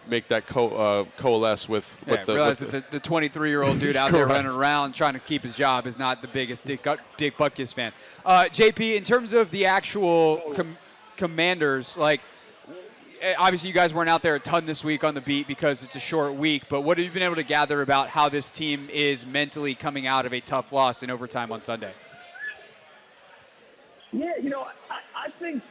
make that coalesce with. Realize that the 23-year-old dude out there running around trying to keep his job is not the biggest Dick Butkus fan. JP, in terms of the actual Commanders, obviously you guys weren't out there a ton this week on the beat because it's a short week, but what have you been able to gather about how this team is mentally coming out of a tough loss in overtime on Sunday? Yeah, I think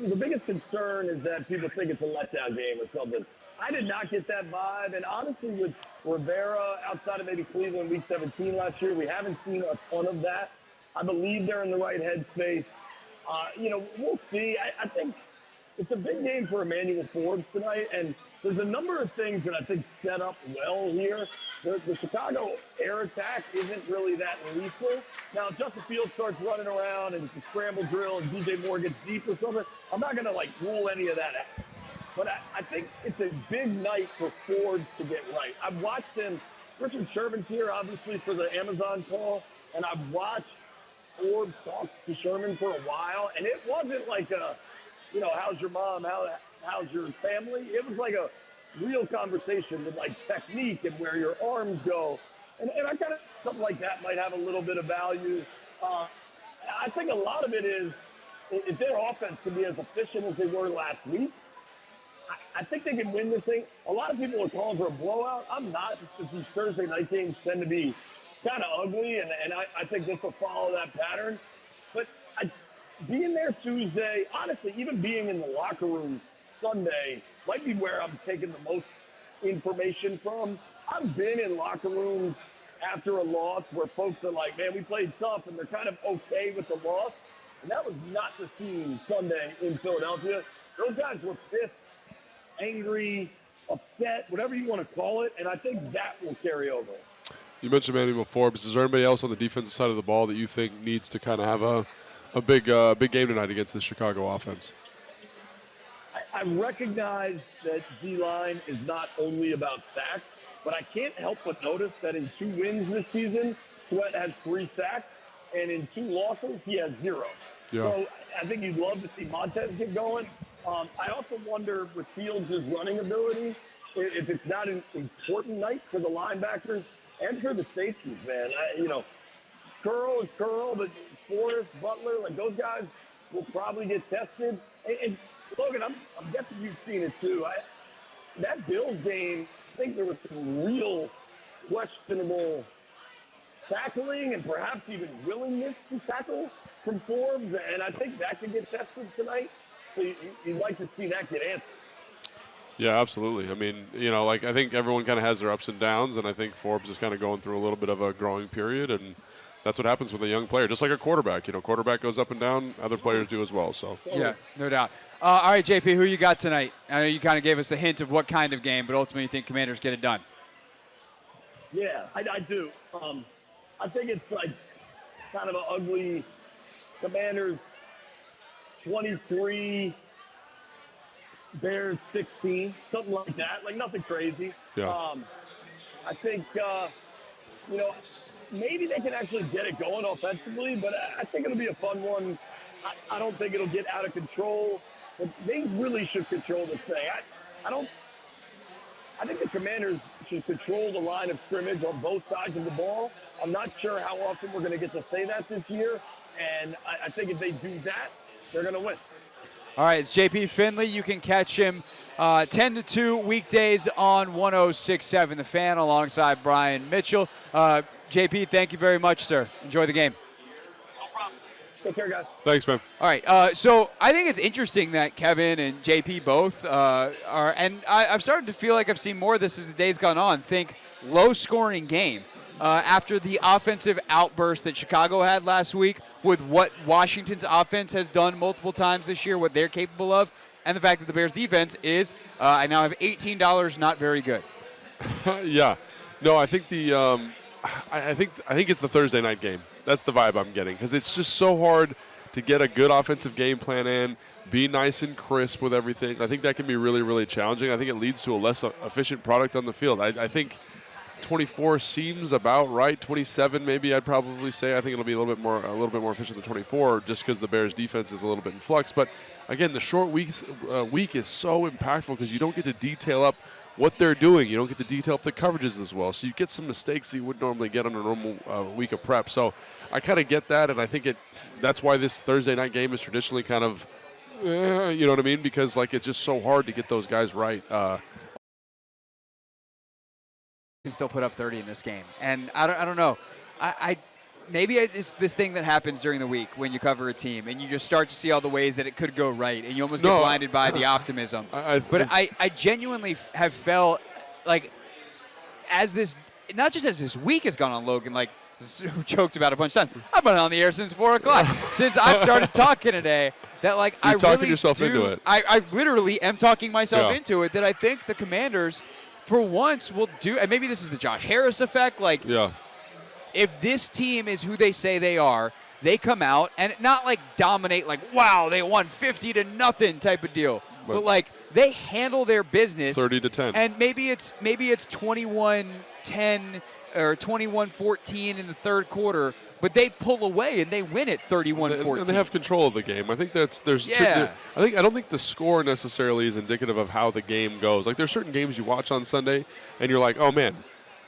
the biggest concern is that people think it's a letdown game or something. I did not get that vibe, and honestly, with Rivera outside of maybe Cleveland Week 17 last year, we haven't seen a ton of that. I believe they're in the right headspace. We'll see. I think it's a big game for Emmanuel Forbes tonight, and there's a number of things that I think set up well here. The Chicago air attack isn't really that lethal. Now, if Justin Fields starts running around and it's a scramble drill and DJ Moore gets deep or something, I'm not going to, rule any of that out. But I think it's a big night for Forbes to get right. I've watched him. Richard Sherman's here, obviously, for the Amazon call, and I've watched Forbes talk to Sherman for a while, and it wasn't like a, how's your mom, how's your family? It was like a real conversation with technique and where your arms go. And I kind of, something like that might have a little bit of value. I think a lot of it is, if their offense can be as efficient as they were last week, I think they can win this thing. A lot of people are calling for a blowout. I'm not, because these Thursday night games tend to be kind of ugly, and I think this will follow that pattern. But being there Tuesday, honestly, even being in the locker room Sunday might be where I'm taking the most information from. I've been in locker rooms after a loss where folks are like, man, we played tough, and they're kind of okay with the loss. And that was not the scene Sunday in Philadelphia. Those guys were pissed, angry, upset, whatever you want to call it, and I think that will carry over. You mentioned Emmanuel Forbes. Is there anybody else on the defensive side of the ball that you think needs to kind of have a big game tonight against the Chicago offense? I recognize that D-line is not only about sacks, but I can't help but notice that in 2 wins this season, Sweat has 3 sacks, and in 2 losses, he has 0. Yeah. So I think you'd love to see Montez get going. I also wonder with Fields' running ability, if it's not an important night for the linebackers and for the safeties, man. Curl is Curl, but Forrest, Butler, those guys will probably get tested. And Logan, I'm guessing you've seen it too. That Bills game, I think there was some real questionable tackling and perhaps even willingness to tackle from Forbes, and I think that could get tested tonight. So you'd like to see that get answered. Yeah, absolutely. I mean, I think everyone kind of has their ups and downs, and I think Forbes is kind of going through a little bit of a growing period, and that's what happens with a young player, just like a quarterback. Quarterback goes up and down, other players do as well. So yeah, no doubt. All right, JP, who you got tonight? I know you kind of gave us a hint of what kind of game, but ultimately you think Commanders get it done. Yeah, I do. I think it's kind of an ugly Commanders 23, Bears 16, something like that. Nothing crazy. Yeah. I think, maybe they can actually get it going offensively, but I think it'll be a fun one. I don't think it'll get out of control, but they really should control this thing. I think the Commanders should control the line of scrimmage on both sides of the ball. I'm not sure how often we're going to get to say that this year, and I think if they do that, they're going to win. All right, it's JP Finley. You can catch him 10 to 2 weekdays on 106.7 The Fan alongside Brian Mitchell. JP, thank you very much, sir. Enjoy the game. No problem. Take care, guys. Thanks, man. All right, so I think it's interesting that Kevin and JP both are, and I've started to feel like I've seen more of this as the day's gone on, think low-scoring game. After the offensive outburst that Chicago had last week with what Washington's offense has done multiple times this year, what they're capable of, and the fact that the Bears' defense is, I now have $18, not very good. Yeah. No, I think I think it's the Thursday night game. That's the vibe I'm getting because it's just so hard to get a good offensive game plan in, be nice and crisp with everything. I think that can be really, really challenging. I think it leads to a less efficient product on the field. I think 24 seems about right. 27, maybe I'd probably say. I think it'll be a little bit more efficient than 24, just because the Bears' defense is a little bit in flux. But again, the short week is so impactful because you don't get to detail up what they're doing. You don't get to detail up the coverages as well. So you get some mistakes that you would normally get on a normal week of prep. So I kind of get that, and I think that's why this Thursday night game is traditionally kind of, you know what I mean? Because like it's just so hard to get those guys right. Can still put up 30 in this game, and I don't know. Maybe it's this thing that happens during the week when you cover a team and you just start to see all the ways that it could go right, and you almost get blinded by the optimism. But I genuinely have felt like as this, not just as this week has gone on, Logan, like joked about a bunch of times. I've been on the air since 4 o'clock, since I've started talking today. That like You're talking really yourself into it. I literally am talking myself into it. That I think the Commanders, for once, will do, and maybe this is the Josh Harris effect. Like, if this team is who they say they are, they come out and not like dominate, like wow, they won 50-0 type of deal, but like they handle their business 30-10, and maybe it's 21-10 or 21-14 in the third quarter, but they pull away and they win it 31-14. And they have control of the game. I think I don't think the score necessarily is indicative of how the game goes. Like there's certain games you watch on Sunday and you're like, oh man,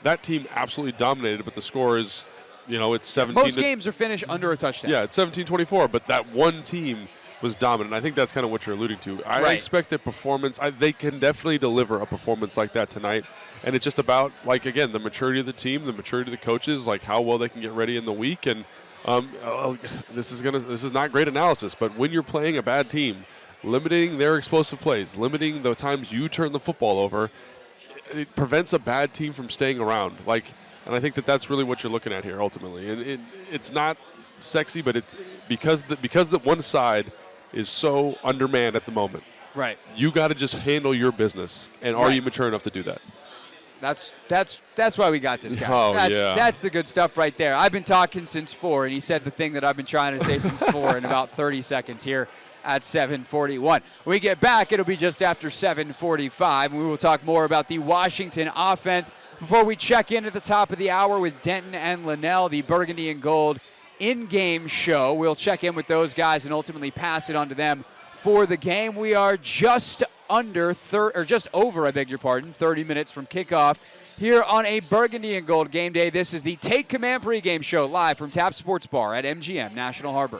that team absolutely dominated, but the score is, it's 17. Most games are finished under a touchdown. Yeah, it's 17-24, but that one team was dominant. I think that's kind of what you're alluding to. I expect a performance. They can definitely deliver a performance like that tonight. And it's just about, like, again, the maturity of the team, the maturity of the coaches, like how well they can get ready in the week. And this is not great analysis, but when you're playing a bad team, limiting their explosive plays, limiting the times you turn the football over, it prevents a bad team from staying around. And I think that's really what you're looking at here ultimately. And it's not sexy, but it's because the one side is so undermanned at the moment. Right. You got to just handle your business, and are you mature enough to do that? That's why we got this guy. That's the good stuff right there. I've been talking since 4, and he said the thing that I've been trying to say since 4 in about 30 seconds here at 7:41. When we get back, it'll be just after 7:45, and we will talk more about the Washington offense before we check in at the top of the hour with Denton and Linnell, the Burgundy and Gold in-game show. We'll check in with those guys and ultimately pass it on to them for the game. We are just over 30 minutes from kickoff here on a Burgundy and Gold game day. This is the Take Command pregame show live from Tap Sports Bar at MGM National Harbor.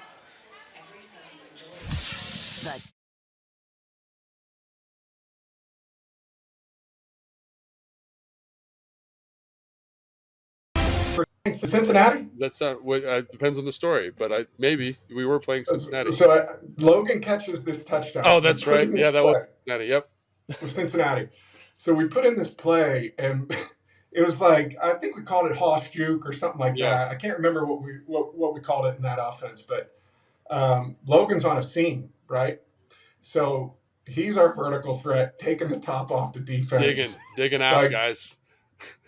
Cincinnati? That's not what depends on the story, but maybe we were playing Cincinnati. So Logan catches this touchdown. Oh, that's right. Yeah, that was Cincinnati. Yep. With Cincinnati. So we put in this play, and it was like, I think we called it Hoss Juke or something like that. I can't remember what we called it in that offense, but Logan's on a seam, right? So he's our vertical threat, taking the top off the defense. Digging out, guys.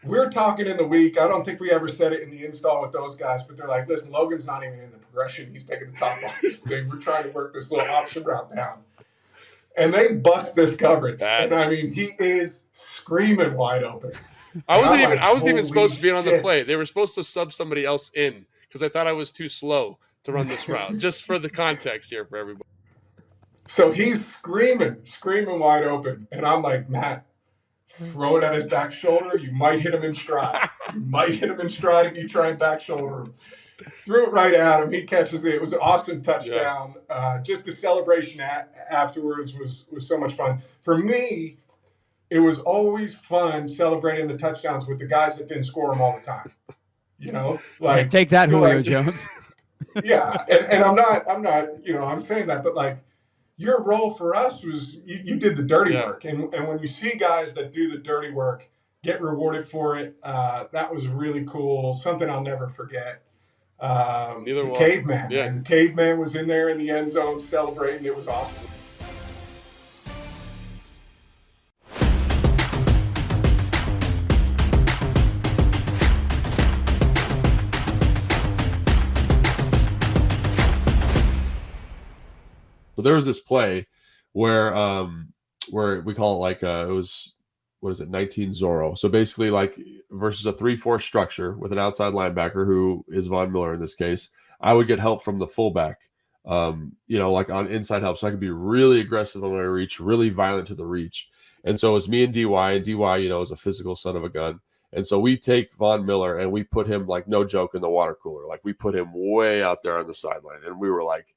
We're talking in the week. I don't think we ever said it in the install with those guys, but they're like, listen, Logan's not even in the progression. He's taking the top off this thing. We're trying to work this little option route down. And they bust this coverage. And I mean, he is screaming wide open. I wasn't even supposed to be on the play. They were supposed to sub somebody else in because I thought I was too slow to run this route. Just for the context here for everybody. So he's screaming wide open. And I'm like, Matt, throw it at his back shoulder. You might hit him in stride. If you try and back shoulder him. Threw it right at him. He catches it. It was an awesome touchdown. Just the celebration afterwards was so much fun. For me, it was always fun celebrating the touchdowns with the guys that didn't score them all the time. Like take that, Julio Jones. And I'm not. I'm saying that, but like your role for us was you did the dirty work, and when you see guys that do the dirty work get rewarded for it, that was really cool. Something I'll never forget. The caveman. And the caveman was in there in the end zone celebrating. It was awesome. there was this play where we call it like it was, what is it, 19 Zorro. So basically like versus a 3-4 structure with an outside linebacker who is Von Miller in this case, I would get help from the fullback, like on inside help. So I could be really aggressive on my reach, really violent to the reach. And so it was me and DY, is a physical son of a gun. And so we take Von Miller and we put him, like, no joke, in the water cooler. Like, we put him way out there on the sideline. And we were like,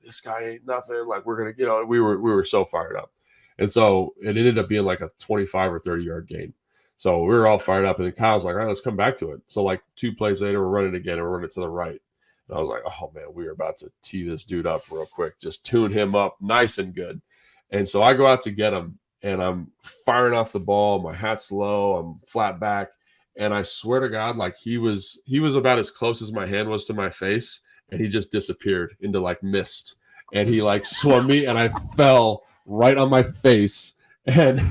this guy ain't nothing. Like, we're going to, we were so fired up. And so it ended up being like a 25 or 30-yard gain. So we were all fired up. And then Kyle's like, all right, let's come back to it. So, like, 2 plays later, we're running again, and we're running to the right. And I was like, oh, man, we are about to tee this dude up real quick. Just tune him up nice and good. And so I go out to get him. And I'm firing off the ball. My hat's low. I'm flat back. And I swear to God, like he was about as close as my hand was to my face. And he just disappeared into like mist. And he like swung me and I fell right on my face. And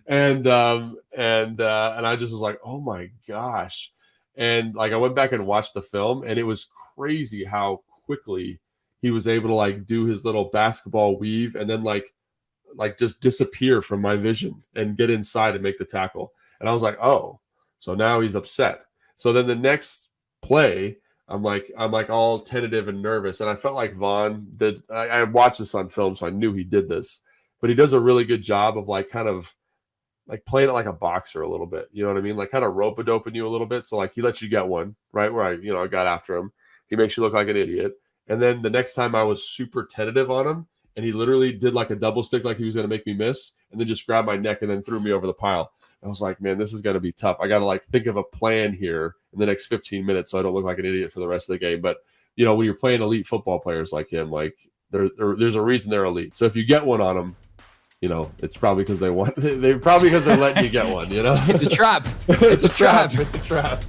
I just was like, oh my gosh. And like I went back and watched the film, and it was crazy how quickly he was able to like do his little basketball weave and then like just disappear from my vision and get inside and make the tackle. And I was like, oh, so now he's upset. So then the next play, I'm like all tentative and nervous. And I felt like Vaughn did. I watched this on film, so I knew he did this, but he does a really good job of like kind of like playing it like a boxer a little bit. You know what I mean? Like kind of rope-a-doping you a little bit. So like he lets you get one, right? Where I got after him. He makes you look like an idiot. And then the next time I was super tentative on him, and he literally did like a double stick, like he was going to make me miss, and then just grabbed my neck and then threw me over the pile. I was like, man, this is going to be tough. I got to like think of a plan here in the next 15 minutes so I don't look like an idiot for the rest of the game. But, when you're playing elite football players like him, like there's a reason they're elite. So if you get one on them, it's probably because they want. They probably because they're letting you get one. It's a trap. It's a trap. It's a trap.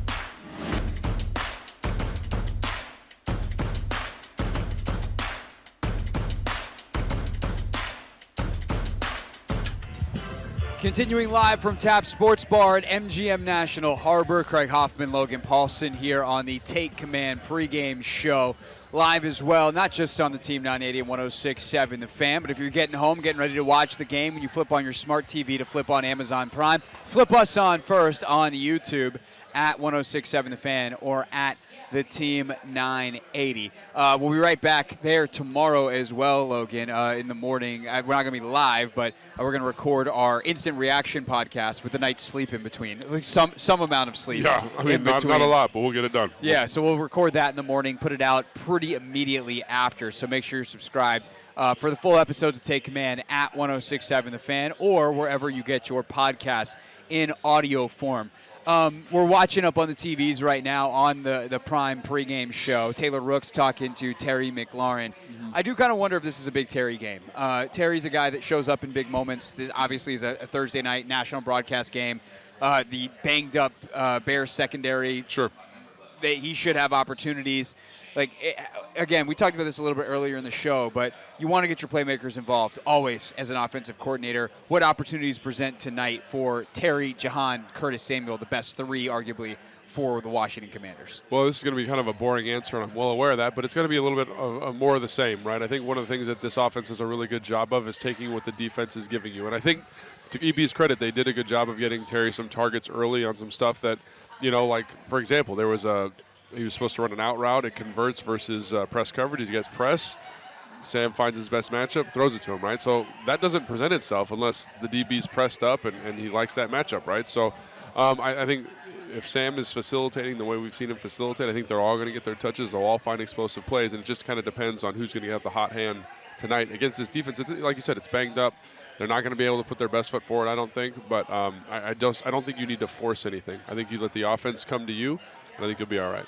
Continuing live from Tap Sports Bar at MGM National Harbor, Craig Hoffman, Logan Paulsen here on the Take Command pregame show. Live as well, not just on the Team 980 and 106.7 The Fan, but if you're getting home, getting ready to watch the game, when you flip on your smart TV to flip on Amazon Prime, flip us on first on YouTube at 106.7 The Fan or at the Team 980. We'll be right back there tomorrow as well, Logan, in the morning. We're not going to be live, but we're going to record our instant reaction podcast with the night's sleep in between. At least some amount of sleep. Yeah, I mean, not a lot, but we'll get it done. Yeah, so we'll record that in the morning, put it out pretty immediately after. So make sure you're subscribed for the full episodes of Take Command at 106.7 The Fan or wherever you get your podcasts in audio form. We're watching up on the TVs right now on the Prime pregame show. Taylor Rooks talking to Terry McLaurin. Mm-hmm. I do kind of wonder if this is a big Terry game. Terry's a guy that shows up in big moments. This obviously is a Thursday night national broadcast game. The banged-up Bears secondary. Sure. He should have opportunities. Again, we talked about this a little bit earlier in the show, but you want to get your playmakers involved always as an offensive coordinator. What opportunities present tonight for Terry, Jahan, Curtis Samuel, the best 3 arguably for the Washington Commanders? Well, this is going to be kind of a boring answer, and I'm well aware of that, but it's going to be a little bit of more of the same, right? I think one of the things that this offense does a really good job of is taking what the defense is giving you. And I think, to EB's credit, they did a good job of getting Terry some targets early on some stuff that, like, for example, he was supposed to run an out route. It converts versus press coverage. He gets press. Sam finds his best matchup, throws it to him, right? So that doesn't present itself unless the DB's pressed up and he likes that matchup, right? So I think if Sam is facilitating the way we've seen him facilitate, I think they're all going to get their touches. They'll all find explosive plays, and it just kind of depends on who's going to have the hot hand tonight against this defense. It's, like you said, it's banged up. They're not going to be able to put their best foot forward, I don't think. But I don't think you need to force anything. I think you let the offense come to you, and I think you'll be all right.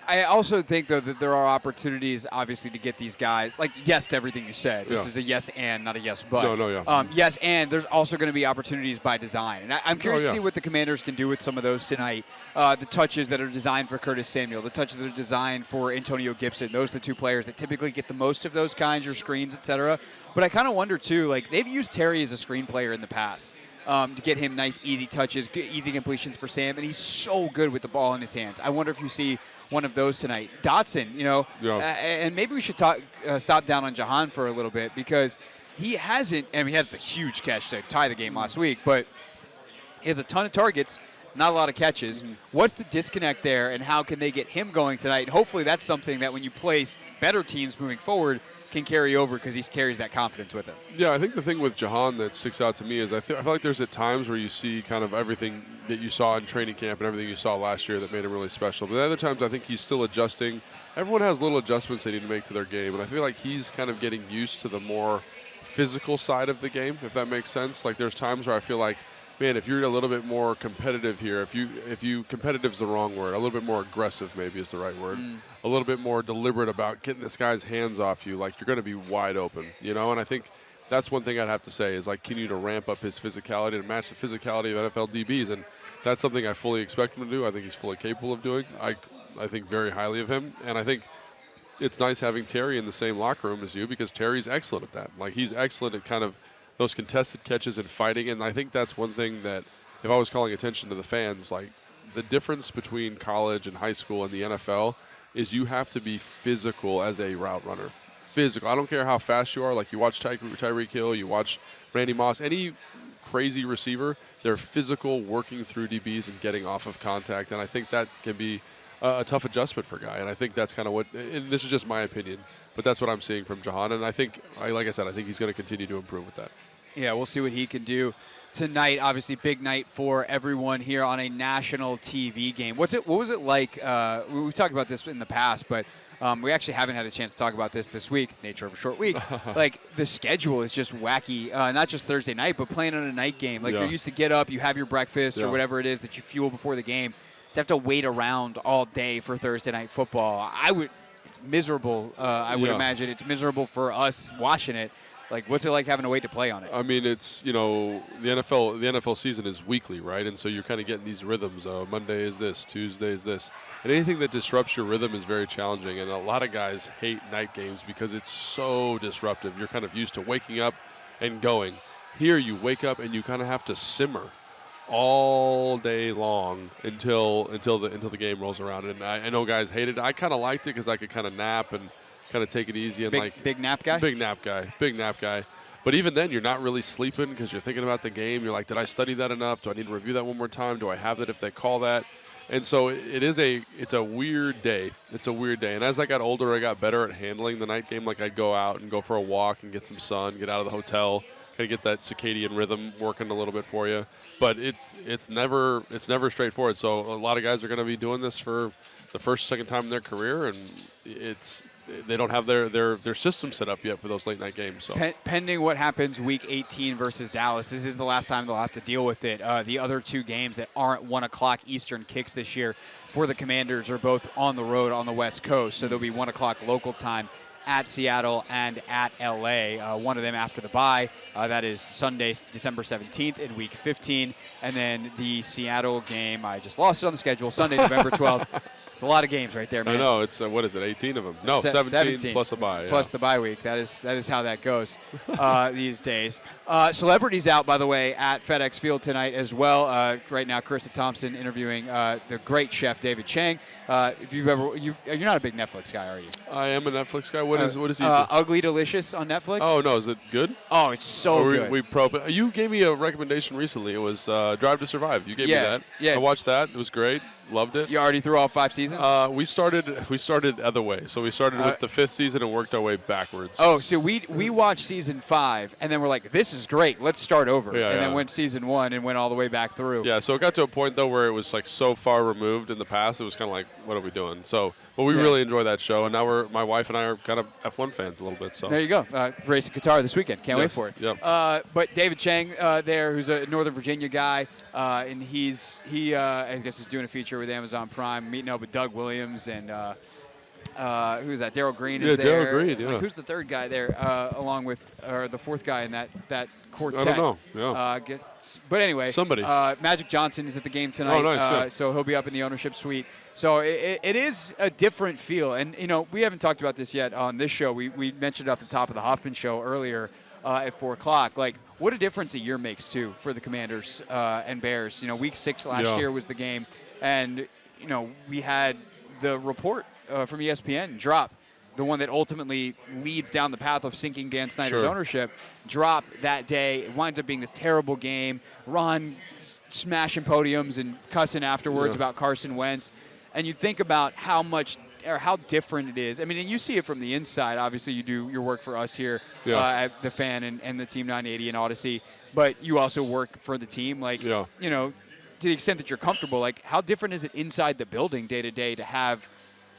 I also think, though, that there are opportunities, obviously, to get these guys, like, yes to everything you said. This is a yes and, not a yes but. No. Yes, and there's also going to be opportunities by design. And I'm curious to see what the Commanders can do with some of those tonight. The touches that are designed for Curtis Samuel, the touches that are designed for Antonio Gibson. Those are the 2 players that typically get the most of those kinds, your screens, et cetera. But I kind of wonder, too, like, they've used Terry as a screen player in the past. to get him nice, easy touches, easy completions for Sam, and he's so good with the ball in his hands. I wonder if you see one of those tonight. Dotson, and maybe we should stop down on Jahan for a little bit because he hasn't, and he has the huge catch to tie the game last week, but he has a ton of targets, not a lot of catches. What's the disconnect there, and how can they get him going tonight? And hopefully that's something that when you play better teams moving forward can carry over because he carries that confidence with him. Yeah, I think the thing with Jahan that sticks out to me is I feel like there's at times where you see kind of everything that you saw in training camp and everything you saw last year that made him really special. But at other times I think he's still adjusting. Everyone has little adjustments they need to make to their game, and I feel like he's kind of getting used to the more physical side of the game, if that makes sense. Like there's times where I feel like, man, if you're a little bit more competitive here, if you competitive's the wrong word, a little bit more aggressive maybe is the right word, a little bit more deliberate about getting this guy's hands off you, like you're going to be wide open, And I think that's one thing I'd have to say is like continue to ramp up his physicality to match the physicality of NFL DBs, and that's something I fully expect him to do. I think he's fully capable of doing. I think very highly of him, and I think it's nice having Terry in the same locker room as you because Terry's excellent at that. Like he's excellent at kind of those contested catches and fighting, and I think that's one thing that if I was calling attention to the fans, like the difference between college and high school and the NFL is you have to be physical as a route runner. Physical. I don't care how fast you are. Like you watch Tyreek Hill, you watch Randy Moss, any crazy receiver, they're physical, working through DBs and getting off of contact, and I think that can be a tough adjustment for a guy, and I think that's kind of what, and this is just my opinion, but that's what I'm seeing from Jahan, and I think, like I said, I think he's going to continue to improve with that. Yeah, we'll see what he can do tonight. Obviously, big night for everyone here on a national TV game. What was it like? We've talked about this in the past, but we actually haven't had a chance to talk about this week. Nature of a short week. Like the schedule is just wacky. Not just Thursday night, but playing on a night game. Like you're used to get up, you have your breakfast or whatever it is that you fuel before the game. To have to wait around all day for Thursday night football, it's miserable. I would imagine it's miserable for us watching it. Like, what's it like having to wait to play on it? I mean, it's, the NFL season is weekly, right? And so you're kind of getting these rhythms. Monday is this, Tuesday is this. And anything that disrupts your rhythm is very challenging. And a lot of guys hate night games because it's so disruptive. You're kind of used to waking up and going. Here you wake up and you kind of have to simmer all day long until the game rolls around. And I know guys hate it. I kind of liked it because I could kind of nap and kind of take it easy and big nap guy. Big nap guy. But even then, you're not really sleeping because you're thinking about the game. You're like, did I study that enough? Do I need to review that one more time? Do I have that if they call that? And so it's a weird day. It's a weird day. And as I got older, I got better at handling the night game. Like I'd go out and go for a walk and get some sun, get out of the hotel, kind of get that circadian rhythm working a little bit for you. But it's never straightforward. So a lot of guys are going to be doing this for the first, second time in their career, and they don't have their system set up yet for those late night games. So pending what happens week 18 versus Dallas, this is the last time they'll have to deal with it. The other two games that aren't 1 o'clock Eastern kicks this year for the Commanders are both on the road on the West Coast, so they'll be 1 o'clock local time at Seattle and at LA. One of them after the bye. That is Sunday, December 17th in week 15. And then the Seattle game, I just lost it on the schedule, Sunday, November 12th. It's a lot of games right there, man. I know. It's, what is it, 18 of them? No, 17 plus a bye. Plus the bye week. That is how that goes these days. Celebrities out, by the way, at FedEx Field tonight as well. Right now, Carissa Thompson interviewing the great chef David Chang. If you're not a big Netflix guy, are you? I am a Netflix guy. What is he? Ugly Delicious on Netflix. Oh no, is it good? Oh, it's so good. You gave me a recommendation recently. It was Drive to Survive. You gave me that. Yeah. I watched that. It was great. Loved it. You already threw all 5 seasons? We started other way. So we started with the 5th season and worked our way backwards. Oh, so we watched season 5 and then we're like, this is great. Let's start over. Then went season 1 and went all the way back through. Yeah. So it got to a point though where it was like so far removed in the past. It was kind of like, what are we doing? So, but we really enjoy that show, and now my wife and I are kind of F1 fans a little bit. So there you go. Racing Qatar this weekend. Can't wait for it. Yep. But David Chang there, who's a Northern Virginia guy, and he I guess is doing a feeture with Amazon Prime, meeting up with Doug Williams and who's that? Darryl Green is there. Darryl Green. Yeah. Like, who's the third guy there, along with the fourth guy in that quartet? I don't know. Yeah. But anyway, somebody. Magic Johnson is at the game tonight. Oh, nice. So he'll be up in the ownership suite. So it is a different feel. And, we haven't talked about this yet on this show. We mentioned it at the top of the Hoffman show earlier. at 4 o'clock. Like, what a difference a year makes, too, for the Commanders and Bears. You know, week 6 last year was the game. And, you know, we had the report from ESPN drop, the one that ultimately leads down the path of sinking Dan Snyder's ownership, drop that day. It winds up being this terrible game. Ron smashing podiums and cussing afterwards about Carson Wentz. And you think about how much or how different it is. I mean, and you see it from the inside. Obviously, you do your work for us here at The Fan and the Team 980 and Odyssey. But you also work for the team. Like, you know, to the extent that you're comfortable, like, how different is it inside the building day to day to have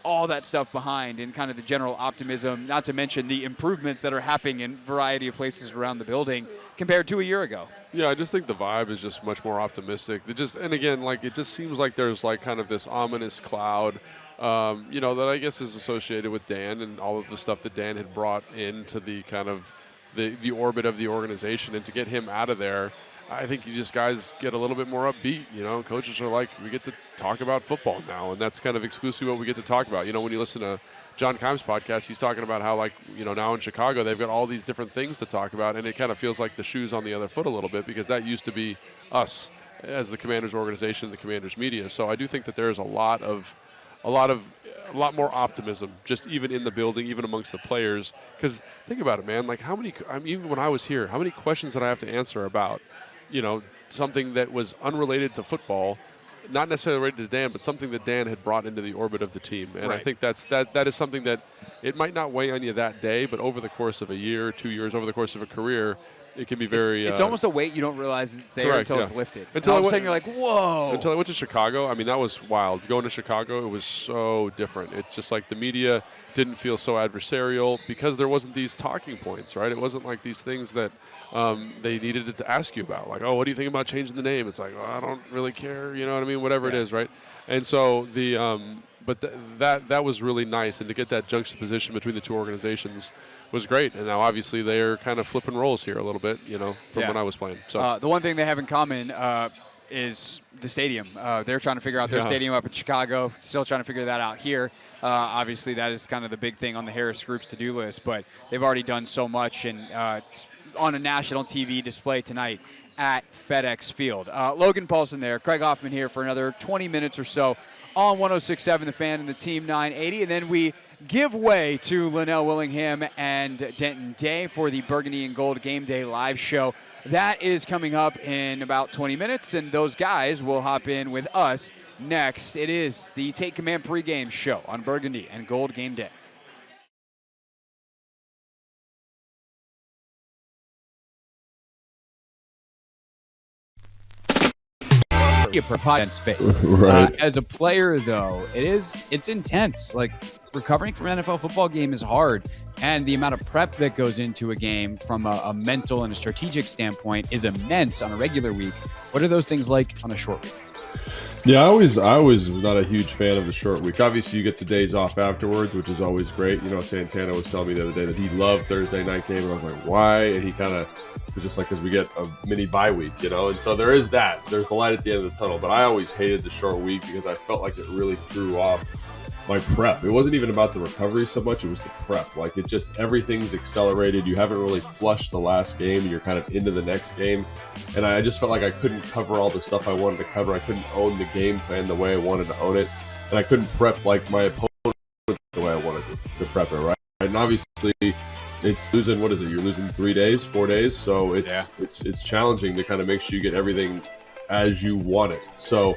all that stuff behind and kind of the general optimism, not to mention the improvements that are happening in a variety of places around the building compared to a year ago? Yeah, I just think the vibe is just much more optimistic. And again, like, it just seems like there's like kind of this ominous cloud, you know, that I guess is associated with Dan and all of the stuff that Dan had brought into the kind of the orbit of the organization. And to get him out of there, I think you just guys get a little bit more upbeat. You know, coaches are like, we get to talk about football now, and that's kind of exclusively what we get to talk about. You know, when you listen to John Keim's podcast, he's talking about how, like, you know, now in Chicago they've got all these different things to talk about, and it kind of feels like the shoe's on the other foot a little bit, because that used to be us as the Commanders organization, the Commanders media. So I do think that there's a lot more optimism, just even in the building, even amongst the players. Because think about it, man. Like, how many? I mean, even when I was here, how many questions did I have to answer about, you know, something that was unrelated to football, not necessarily related to Dan, but something that Dan had brought into the orbit of the team. And I think that is something that it might not weigh on you that day, but over the course of a year, 2 years, over the course of a career, it can be very... It's almost a weight you don't realize is there until it's lifted. Until all of a sudden you're like, whoa! Until I went to Chicago, I mean, that was wild. Going to Chicago, it was so different. It's just like the media didn't feel so adversarial because there wasn't these talking points, right? It wasn't like these things that they needed to ask you about. Like, oh, what do you think about changing the name? It's like, oh, I don't really care, you know what I mean? Whatever it is, right? And so that was really nice. And to get that juxtaposition between the two organizations was great. And now obviously they're kind of flipping roles here a little bit, you know, from when I was playing. So the one thing they have in common is the stadium. They're trying to figure out their stadium up in Chicago, still trying to figure that out here. Obviously that is kind of the big thing on the Harris Group's to-do list, but they've already done so much, and it's on a national TV display tonight at FedEx Field. Logan Paulsen there, Craig Hoffman here for another 20 minutes or so on 106.7 The Fan and the Team 980. And then we give way to Linnell Willingham and Denton Day for the Burgundy and Gold Game Day live show. That is coming up in about 20 minutes, and those guys will hop in with us next. It is the Take Command pregame show on Burgundy and Gold Game Day. Per pod space. As a player, though, it's intense. Like, recovering from an NFL football game is hard, and the amount of prep that goes into a game from a mental and a strategic standpoint is immense on a regular week. What are those things like on a short week? Yeah, I always was not a huge fan of the short week. Obviously, you get the days off afterwards, which is always great. You know, Santana was telling me the other day that he loved Thursday night game, and I was like, why? And he kind of was just like, because we get a mini bye week, you know? And so there is that. There's the light at the end of the tunnel. But I always hated the short week because I felt like it really threw off my prep. It wasn't even about the recovery so much. It was the prep. Like, it just, everything's accelerated. You haven't really flushed the last game. And you're kind of into the next game. And I just felt like I couldn't cover all the stuff I wanted to cover. I couldn't own the game plan the way I wanted to own it. And I couldn't prep like my opponent the way I wanted to prep it, right? And obviously, it's losing, what is it? You're losing 4 days. So it's challenging to kind of make sure you get everything as you want it. So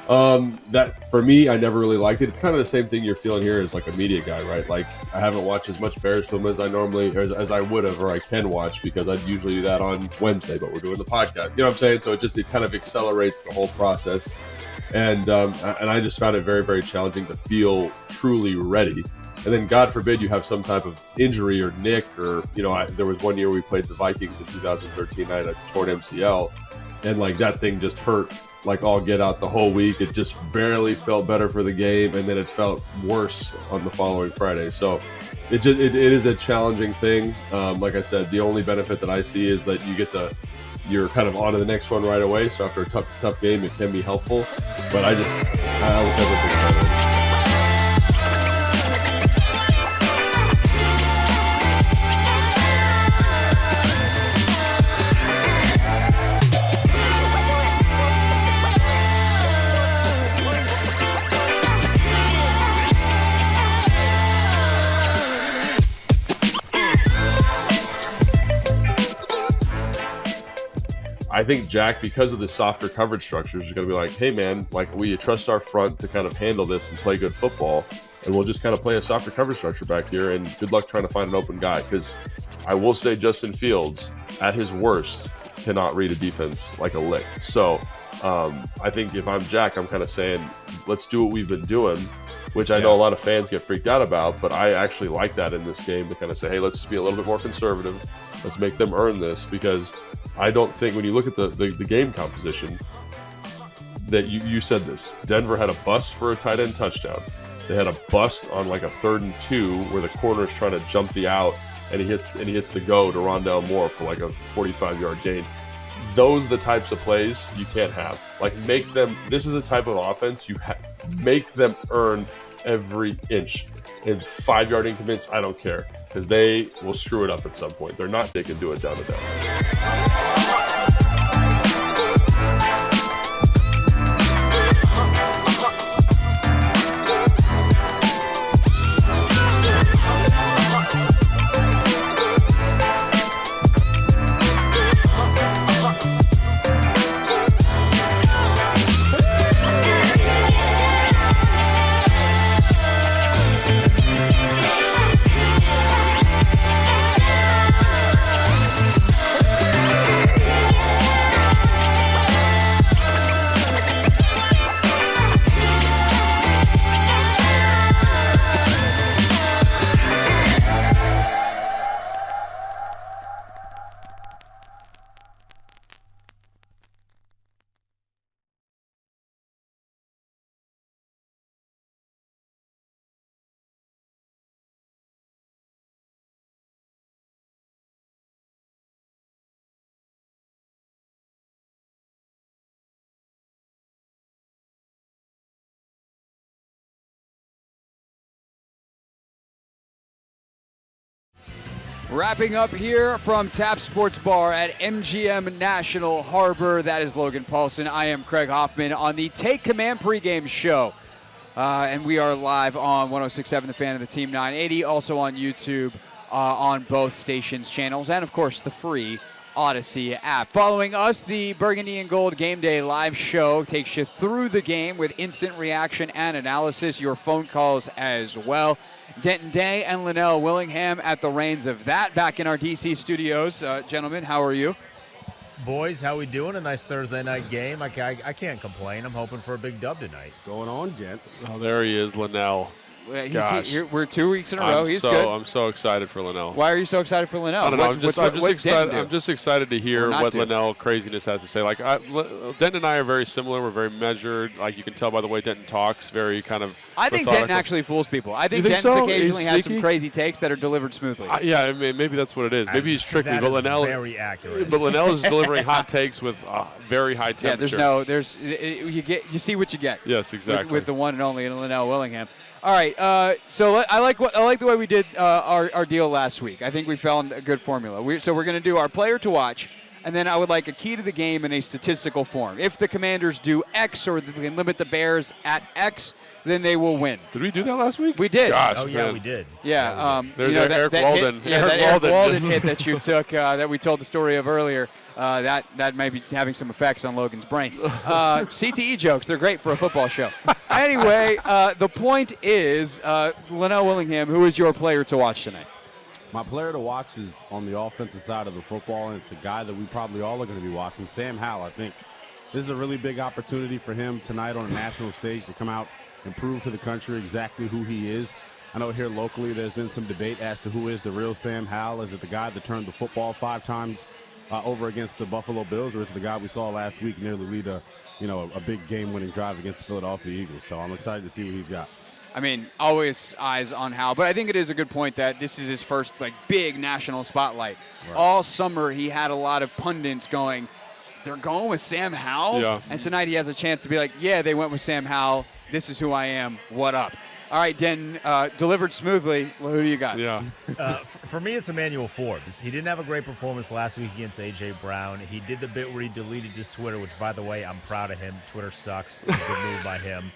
that, for me, I never really liked it. It's kind of the same thing you're feeling here as like a media guy, right? Like, I haven't watched as much Bears film as I normally, or as I would have, or I can watch, because I'd usually do that on Wednesday, but we're doing the podcast. You know what I'm saying? So it kind of accelerates the whole process. And I just found it very, very challenging to feel truly ready. And then, God forbid, you have some type of injury or nick, or, you know, there was one year we played the Vikings in 2013. I had a torn MCL, and like that thing just hurt like all get out the whole week. It just barely felt better for the game, and then it felt worse on the following Friday. So it is a challenging thing. Like I said, the only benefit that I see is that you're kind of on to the next one right away. So after a tough game, it can be helpful. But I was never a big fan of it. I think Jack, because of the softer coverage structures, is going to be like, hey, man, like, will you trust our front to kind of handle this and play good football? And we'll just kind of play a softer coverage structure back here, and good luck trying to find an open guy. Because I will say Justin Fields, at his worst, cannot read a defense like a lick. So I think if I'm Jack, I'm kind of saying, let's do what we've been doing, which I know a lot of fans get freaked out about, but I actually like that in this game to kind of say, hey, let's be a little bit more conservative. Let's make them earn this, because I don't think when you look at the game composition that you said this, Denver had a bust for a tight end touchdown. They had a bust on like a 3rd and 2 where the corner's trying to jump the out and he hits the go to Rondale Moore for like a 45-yard gain. Those are the types of plays you can't have. Like, make them. This is a type of offense make them earn every inch. And 5-yard increments, I don't care, because they will screw it up at some point. They're not. They can do it down to down. Wrapping up here from Tap Sports Bar at MGM National Harbor, that is Logan Paulsen. I am Craig Hoffman on the Take Command pregame show. And we are live on 106.7 The Fan of the Team 980, also on YouTube on both stations' channels, and, of course, the free Odyssey app. Following us, the Burgundy and Gold Game Day live show takes you through the game with instant reaction and analysis, your phone calls as well. Denton Day and Linnell Willingham at the reins of that, back in our DC studios. Gentlemen, how are you? Boys, how we doing? A nice Thursday night game. I can't complain. I'm hoping for a big dub tonight. What's going on, gents? Oh, there he is, Linnell. Gosh. We're 2 weeks in a row. He's good. I'm so excited for Linnell. Why are you so excited for Linnell? I don't know. I'm just excited to hear what Linnell craziness has to say. Like, Denton and I are very similar. We're very measured. Like, you can tell by the way Denton talks. Very kind of. I think methodical. Denton actually fools people. I think Denton occasionally has some crazy takes that are delivered smoothly. Yeah, I mean, maybe that's what it is. Maybe he's tricked me, but Linnell very accurate. But Linnell is delivering hot takes with very high temperature. Yeah, you see what you get. Yes, exactly. With the one and only Linnell Willingham. All right, so I like the way we did our deal last week. I think we found a good formula. So we're going to do our player to watch, and then I would like a key to the game in a statistical form. If the Commanders do X, or they can limit the Bears at X, then they will win. Did we do that last week? We did. Gosh, yeah, we did. Yeah. There's Eric Walden. Eric Walden hit that you took that we told the story of earlier. That may be having some effects on Logan's brain. CTE jokes, they're great for a football show. Anyway, the point is, Linnell Willingham, who is your player to watch tonight? My player to watch is on the offensive side of the football, and it's a guy that we probably all are going to be watching, Sam Howell. I think this is a really big opportunity for him tonight on a national stage to come out and prove to the country exactly who he is. I know here locally there's been some debate as to who is the real Sam Howell. Is it the guy that turned the football 5 times over against the Buffalo Bills, or is it the guy we saw last week nearly lead a big game-winning drive against the Philadelphia Eagles? So I'm excited to see what he's got. I mean, always eyes on Howell, but I think it is a good point that this is his first big national spotlight. Right. All summer he had a lot of pundits going, they're going with Sam Howell? Yeah. And tonight he has a chance to be like, yeah, they went with Sam Howell. This is who I am. What up? All right, Den, delivered smoothly. Well, who do you got? Yeah. For me, it's Emmanuel Forbes. He didn't have a great performance last week against A.J. Brown. He did the bit where he deleted his Twitter, which, by the way, I'm proud of him. Twitter sucks. It's a good move by him.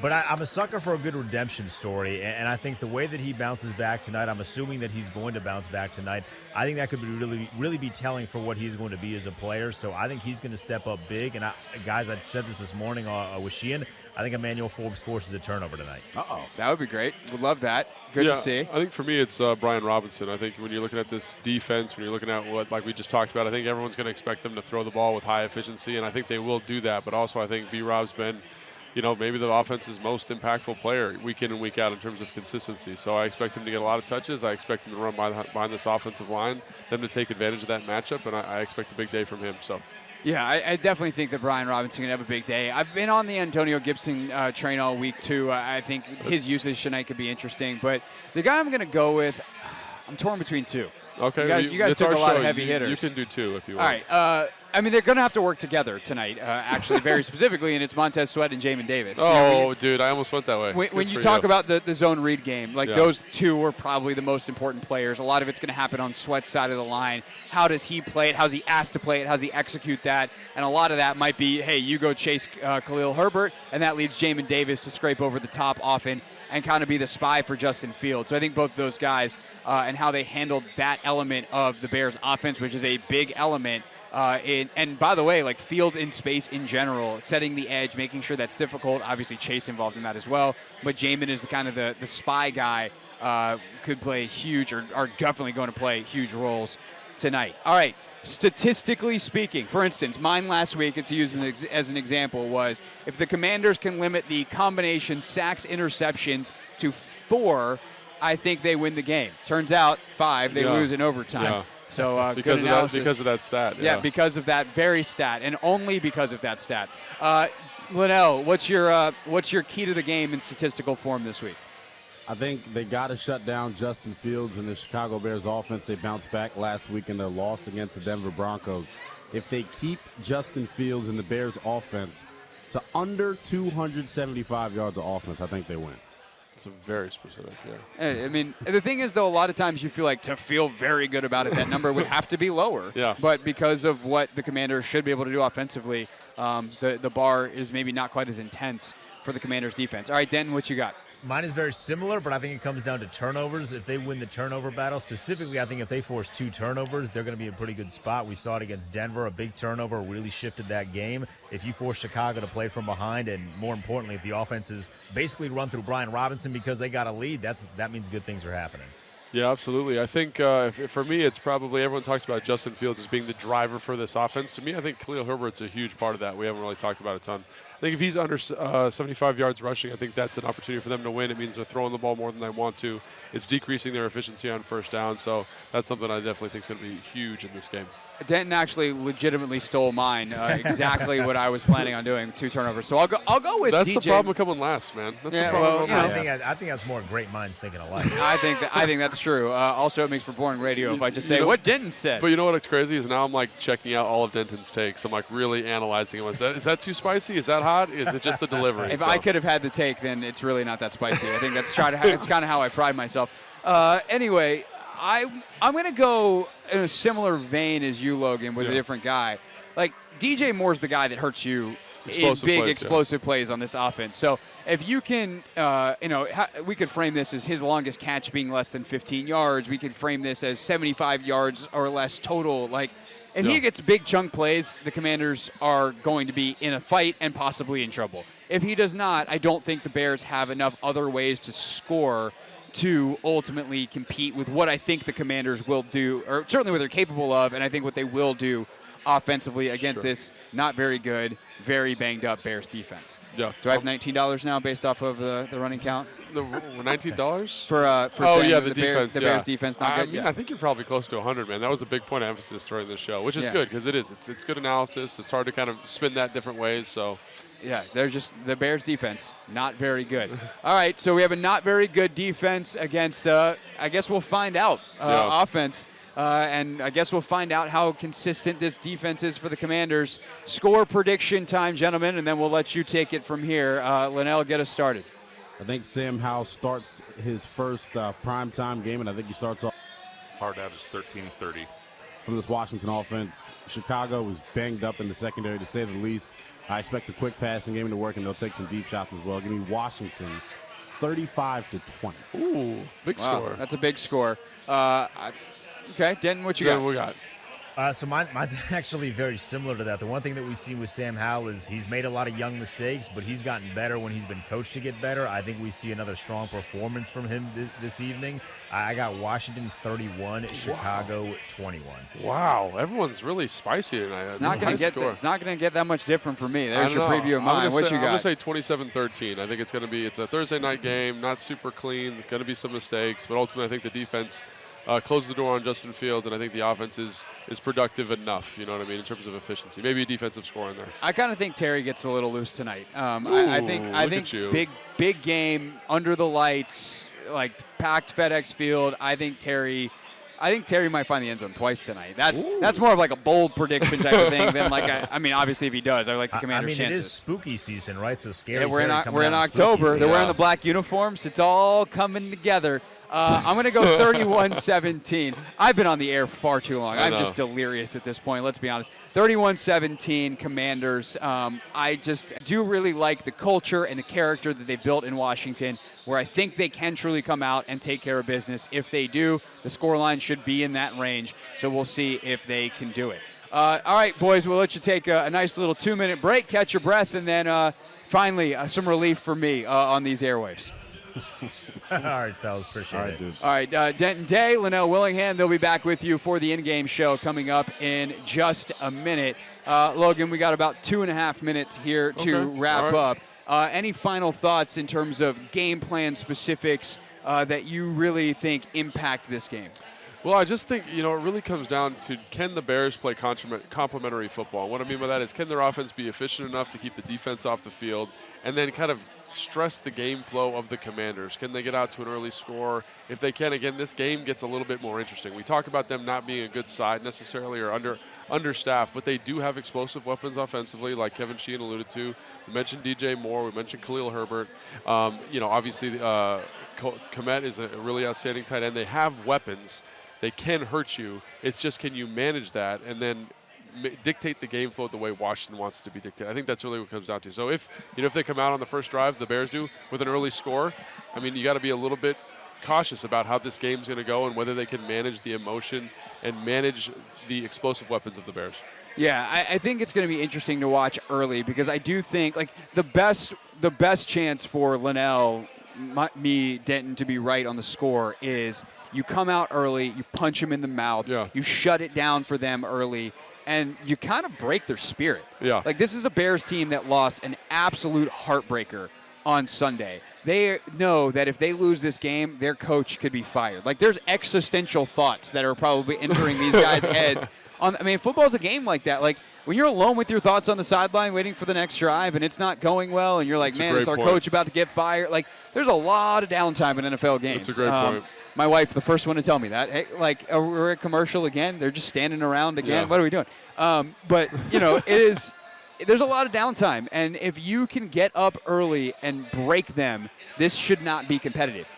But I'm a sucker for a good redemption story, and I think the way that he bounces back tonight, I'm assuming that he's going to bounce back tonight. I think that could be really be telling for what he's going to be as a player. So I think he's going to step up big. And guys, I said this morning with Sheehan. I think Emmanuel Forbes forces a turnover tonight. That would be great. Would love that. Good to see. I think for me, it's Brian Robinson. I think when you're looking at this defense, when you're looking at what, like we just talked about, I think everyone's going to expect them to throw the ball with high efficiency, and I think they will do that. But also, I think B-Rob's been, maybe the offense's most impactful player week in and week out in terms of consistency. So I expect him to get a lot of touches. I expect him to run behind this offensive line, them to take advantage of that matchup, and I expect a big day from him. So. Yeah, I definitely think that Brian Robinson can have a big day. I've been on the Antonio Gibson train all week, too. I think his usage tonight could be interesting. But the guy I'm going to go with, I'm torn between two. Okay. You guys took a lot of heavy hitters. You can do two if you want. All right. They're going to have to work together tonight, actually, very specifically, and it's Montez Sweat and Jamin Davis. Dude, I almost went that way. When you talk about the zone read game, those two are probably the most important players. A lot of it's going to happen on Sweat's side of the line. How does he play it? How's he asked to play it? How's he execute that? And a lot of that might be, hey, you go chase Khalil Herbert, and that leaves Jamin Davis to scrape over the top often and kind of be the spy for Justin Fields. So I think both of those guys and how they handled that element of the Bears' offense, which is a big element. And by the way, field in space in general, setting the edge, making sure that's difficult. Obviously, Chase involved in that as well. But Jamin is the kind of the spy guy, could play huge or are definitely going to play huge roles tonight. All right, statistically speaking, for instance, mine last week, to use as an example, was if the Commanders can limit the combination sacks interceptions to 4, I think they win the game. Turns out 5, they lose in overtime. Yeah. So because good of that stat. Yeah, because of that very stat, and only because of that stat. Linnell, what's your key to the game in statistical form this week? I think they got to shut down Justin Fields and the Chicago Bears offense. They bounced back last week in their loss against the Denver Broncos. If they keep Justin Fields and the Bears offense to under 275 yards of offense, I think they win. It's a very specific, yeah. I mean, the thing is, though, a lot of times you feel like to feel very good about it, that number would have to be lower. Yeah. But because of what the Commanders should be able to do offensively, the bar is maybe not quite as intense for the Commanders' defense. All right, Denton, what you got? Mine is very similar, but I think it comes down to turnovers. If they win the turnover battle, specifically, I think if they force 2 turnovers, they're going to be in a pretty good spot. We saw it against Denver. A big turnover really shifted that game. If you force Chicago to play from behind, and more importantly, if the offense is basically run through Brian Robinson because they got a lead, that means good things are happening. Yeah, absolutely. I think for me, it's probably everyone talks about Justin Fields as being the driver for this offense. To me, I think Khalil Herbert's a huge part of that. We haven't really talked about it a ton. I think if he's under 75 yards rushing, I think that's an opportunity for them to win. It means they're throwing the ball more than they want to. It's decreasing their efficiency on first down, so that's something I definitely think is going to be huge in this game. Denton actually legitimately stole mine, exactly what I was planning on doing, 2 turnovers. So I'll go with That's DJ. the problem with coming last, man. That's the problem. I think that's more great minds thinking alike. I think that's true. Also, it makes for boring radio if I just say what Denton said. But you know what's crazy is now I'm checking out all of Denton's takes. I'm really analyzing them. Is that too spicy? Is that hot? Is it just the delivery? If I could have had the take, then it's really not that spicy. I think it's kind of how I pride myself. Anyway, I'm going to go in a similar vein as you, Logan, with a different guy. DJ Moore's the guy that hurts you explosive in big plays, explosive plays on this offense. So if you can, we could frame this as his longest catch being less than 15 yards. We could frame this as 75 yards or less total. If he gets big chunk plays, the Commanders are going to be in a fight and possibly in trouble. If he does not, I don't think the Bears have enough other ways to score to ultimately compete with what I think the Commanders will do, or certainly what they're capable of, and I think what they will do offensively against this not very good, very banged up Bears defense. Yeah. Do I have $19 now based off of the running count? The $19 for the defense. The Bears defense not good. I think you're probably close to 100, man. That was a big point of emphasis during this show, which is good because it is. It's good analysis. It's hard to kind of spin that different ways. So. Yeah, they're just the Bears defense, not very good. All right, so we have a not very good defense against, I guess we'll find out, offense. And I guess we'll find out how consistent this defense is for the Commanders. Score prediction time, gentlemen, and then we'll let you take it from here. Linnell, get us started. I think Sam Howell starts his first primetime game, and I think he starts off. Hard out is 13-30. from this Washington offense. Chicago was banged up in the secondary, to say the least. I expect a quick passing game to work, and they'll take some deep shots as well. Give me Washington 35-20. Ooh, big score. That's a big score. Okay, Denton, what you got? What we got? So mine's actually very similar to that. The one thing that we see with Sam Howell is he's made a lot of young mistakes, but he's gotten better when he's been coached to get better. I think we see another strong performance from him this evening. I got Washington 31, Chicago 21. Wow, everyone's really spicy tonight. It's not going to get that much different for me. There's your preview of mine. What you got? I'm going to say 27-13. I think it's a Thursday night game, not super clean. There's going to be some mistakes, but ultimately I think the defense closed the door on Justin Fields, and I think the offense is productive enough, you know what I mean, in terms of efficiency. Maybe a defensive score in there. I kind of think Terry gets a little loose tonight. I think big game, under the lights, like packed FedEx Field. I think Terry might find the end zone twice tonight. That's more of like a bold prediction type of thing than like obviously if he does, I like the Commanders' chances. It is spooky season, right? So scary. Yeah, we're in October. They're wearing the black uniforms. It's all coming together. I'm going to go 31-17. I've been on the air far too long. I'm just delirious at this point, let's be honest. 31-17 Commanders. I just do really like the culture and the character that they built in Washington, where I think they can truly come out and take care of business. If they do, the scoreline should be in that range, so we'll see if they can do it. All right, boys, we'll let you take a nice little 2-minute break, catch your breath, and then finally some relief for me on these airwaves. All right, fellas, appreciate it. Dude. All right, Denton Day, Linnell Willingham, they'll be back with you for the in-game show coming up in just a minute. Logan, we got about 2.5 minutes here to wrap up. Any final thoughts in terms of game plan specifics that you really think impact this game? Well, I just think, it really comes down to, can the Bears play complementary football? And what I mean by that is, can their offense be efficient enough to keep the defense off the field and then kind of stress the game flow of the Commanders? Can they get out to an early score? If they can, again, this game gets a little bit more interesting. We talk about them not being a good side necessarily or understaffed, but they do have explosive weapons offensively, like Kevin Sheen alluded to. We mentioned DJ Moore. We mentioned Khalil Herbert. Obviously, Komet is a really outstanding tight end. They have weapons. They can hurt you. It's just, can you manage that and then dictate the game flow the way Washington wants it to be dictated? I think that's really what it comes down to. So if they come out on the first drive, the Bears do, with an early score, you got to be a little bit cautious about how this game's going to go and whether they can manage the emotion and manage the explosive weapons of the Bears. Yeah, I think it's going to be interesting to watch early, because I do think like the best chance for Linnell, Denton, to be right on the score is you come out early, you punch them in the mouth, you shut it down for them early, and you kind of break their spirit. Yeah. Like, this is a Bears team that lost an absolute heartbreaker on Sunday. They know that if they lose this game, their coach could be fired. Like, there's existential thoughts that are probably entering these guys' heads. Football's a game like that. Like, when you're alone with your thoughts on the sideline waiting for the next drive and it's not going well and you're like, man, is our coach about to get fired? Like, there's a lot of downtime in NFL games. That's a great point. My wife, the first one to tell me that. Hey, we're at commercial again. They're just standing around again. Yeah. What are we doing? But, there's a lot of downtime. And if you can get up early and break them, this should not be competitive.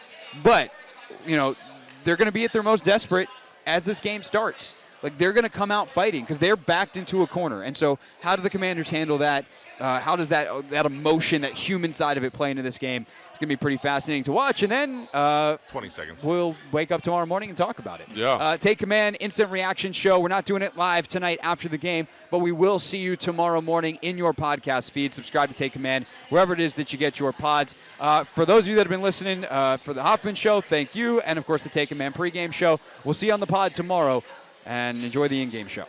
But, they're going to be at their most desperate as this game starts. Like, they're going to come out fighting because they're backed into a corner. And so how do the Commanders handle that? How does that emotion, that human side of it play into this game? It's going to be pretty fascinating to watch. And then 20 seconds. We'll wake up tomorrow morning and talk about it. Yeah. Take Command, instant reaction show. We're not doing it live tonight after the game, but we will see you tomorrow morning in your podcast feed. Subscribe to Take Command, wherever it is that you get your pods. For those of you that have been listening for the Hoffman show, thank you. And, of course, the Take Command pregame show. We'll see you on the pod tomorrow. And enjoy the in-game show.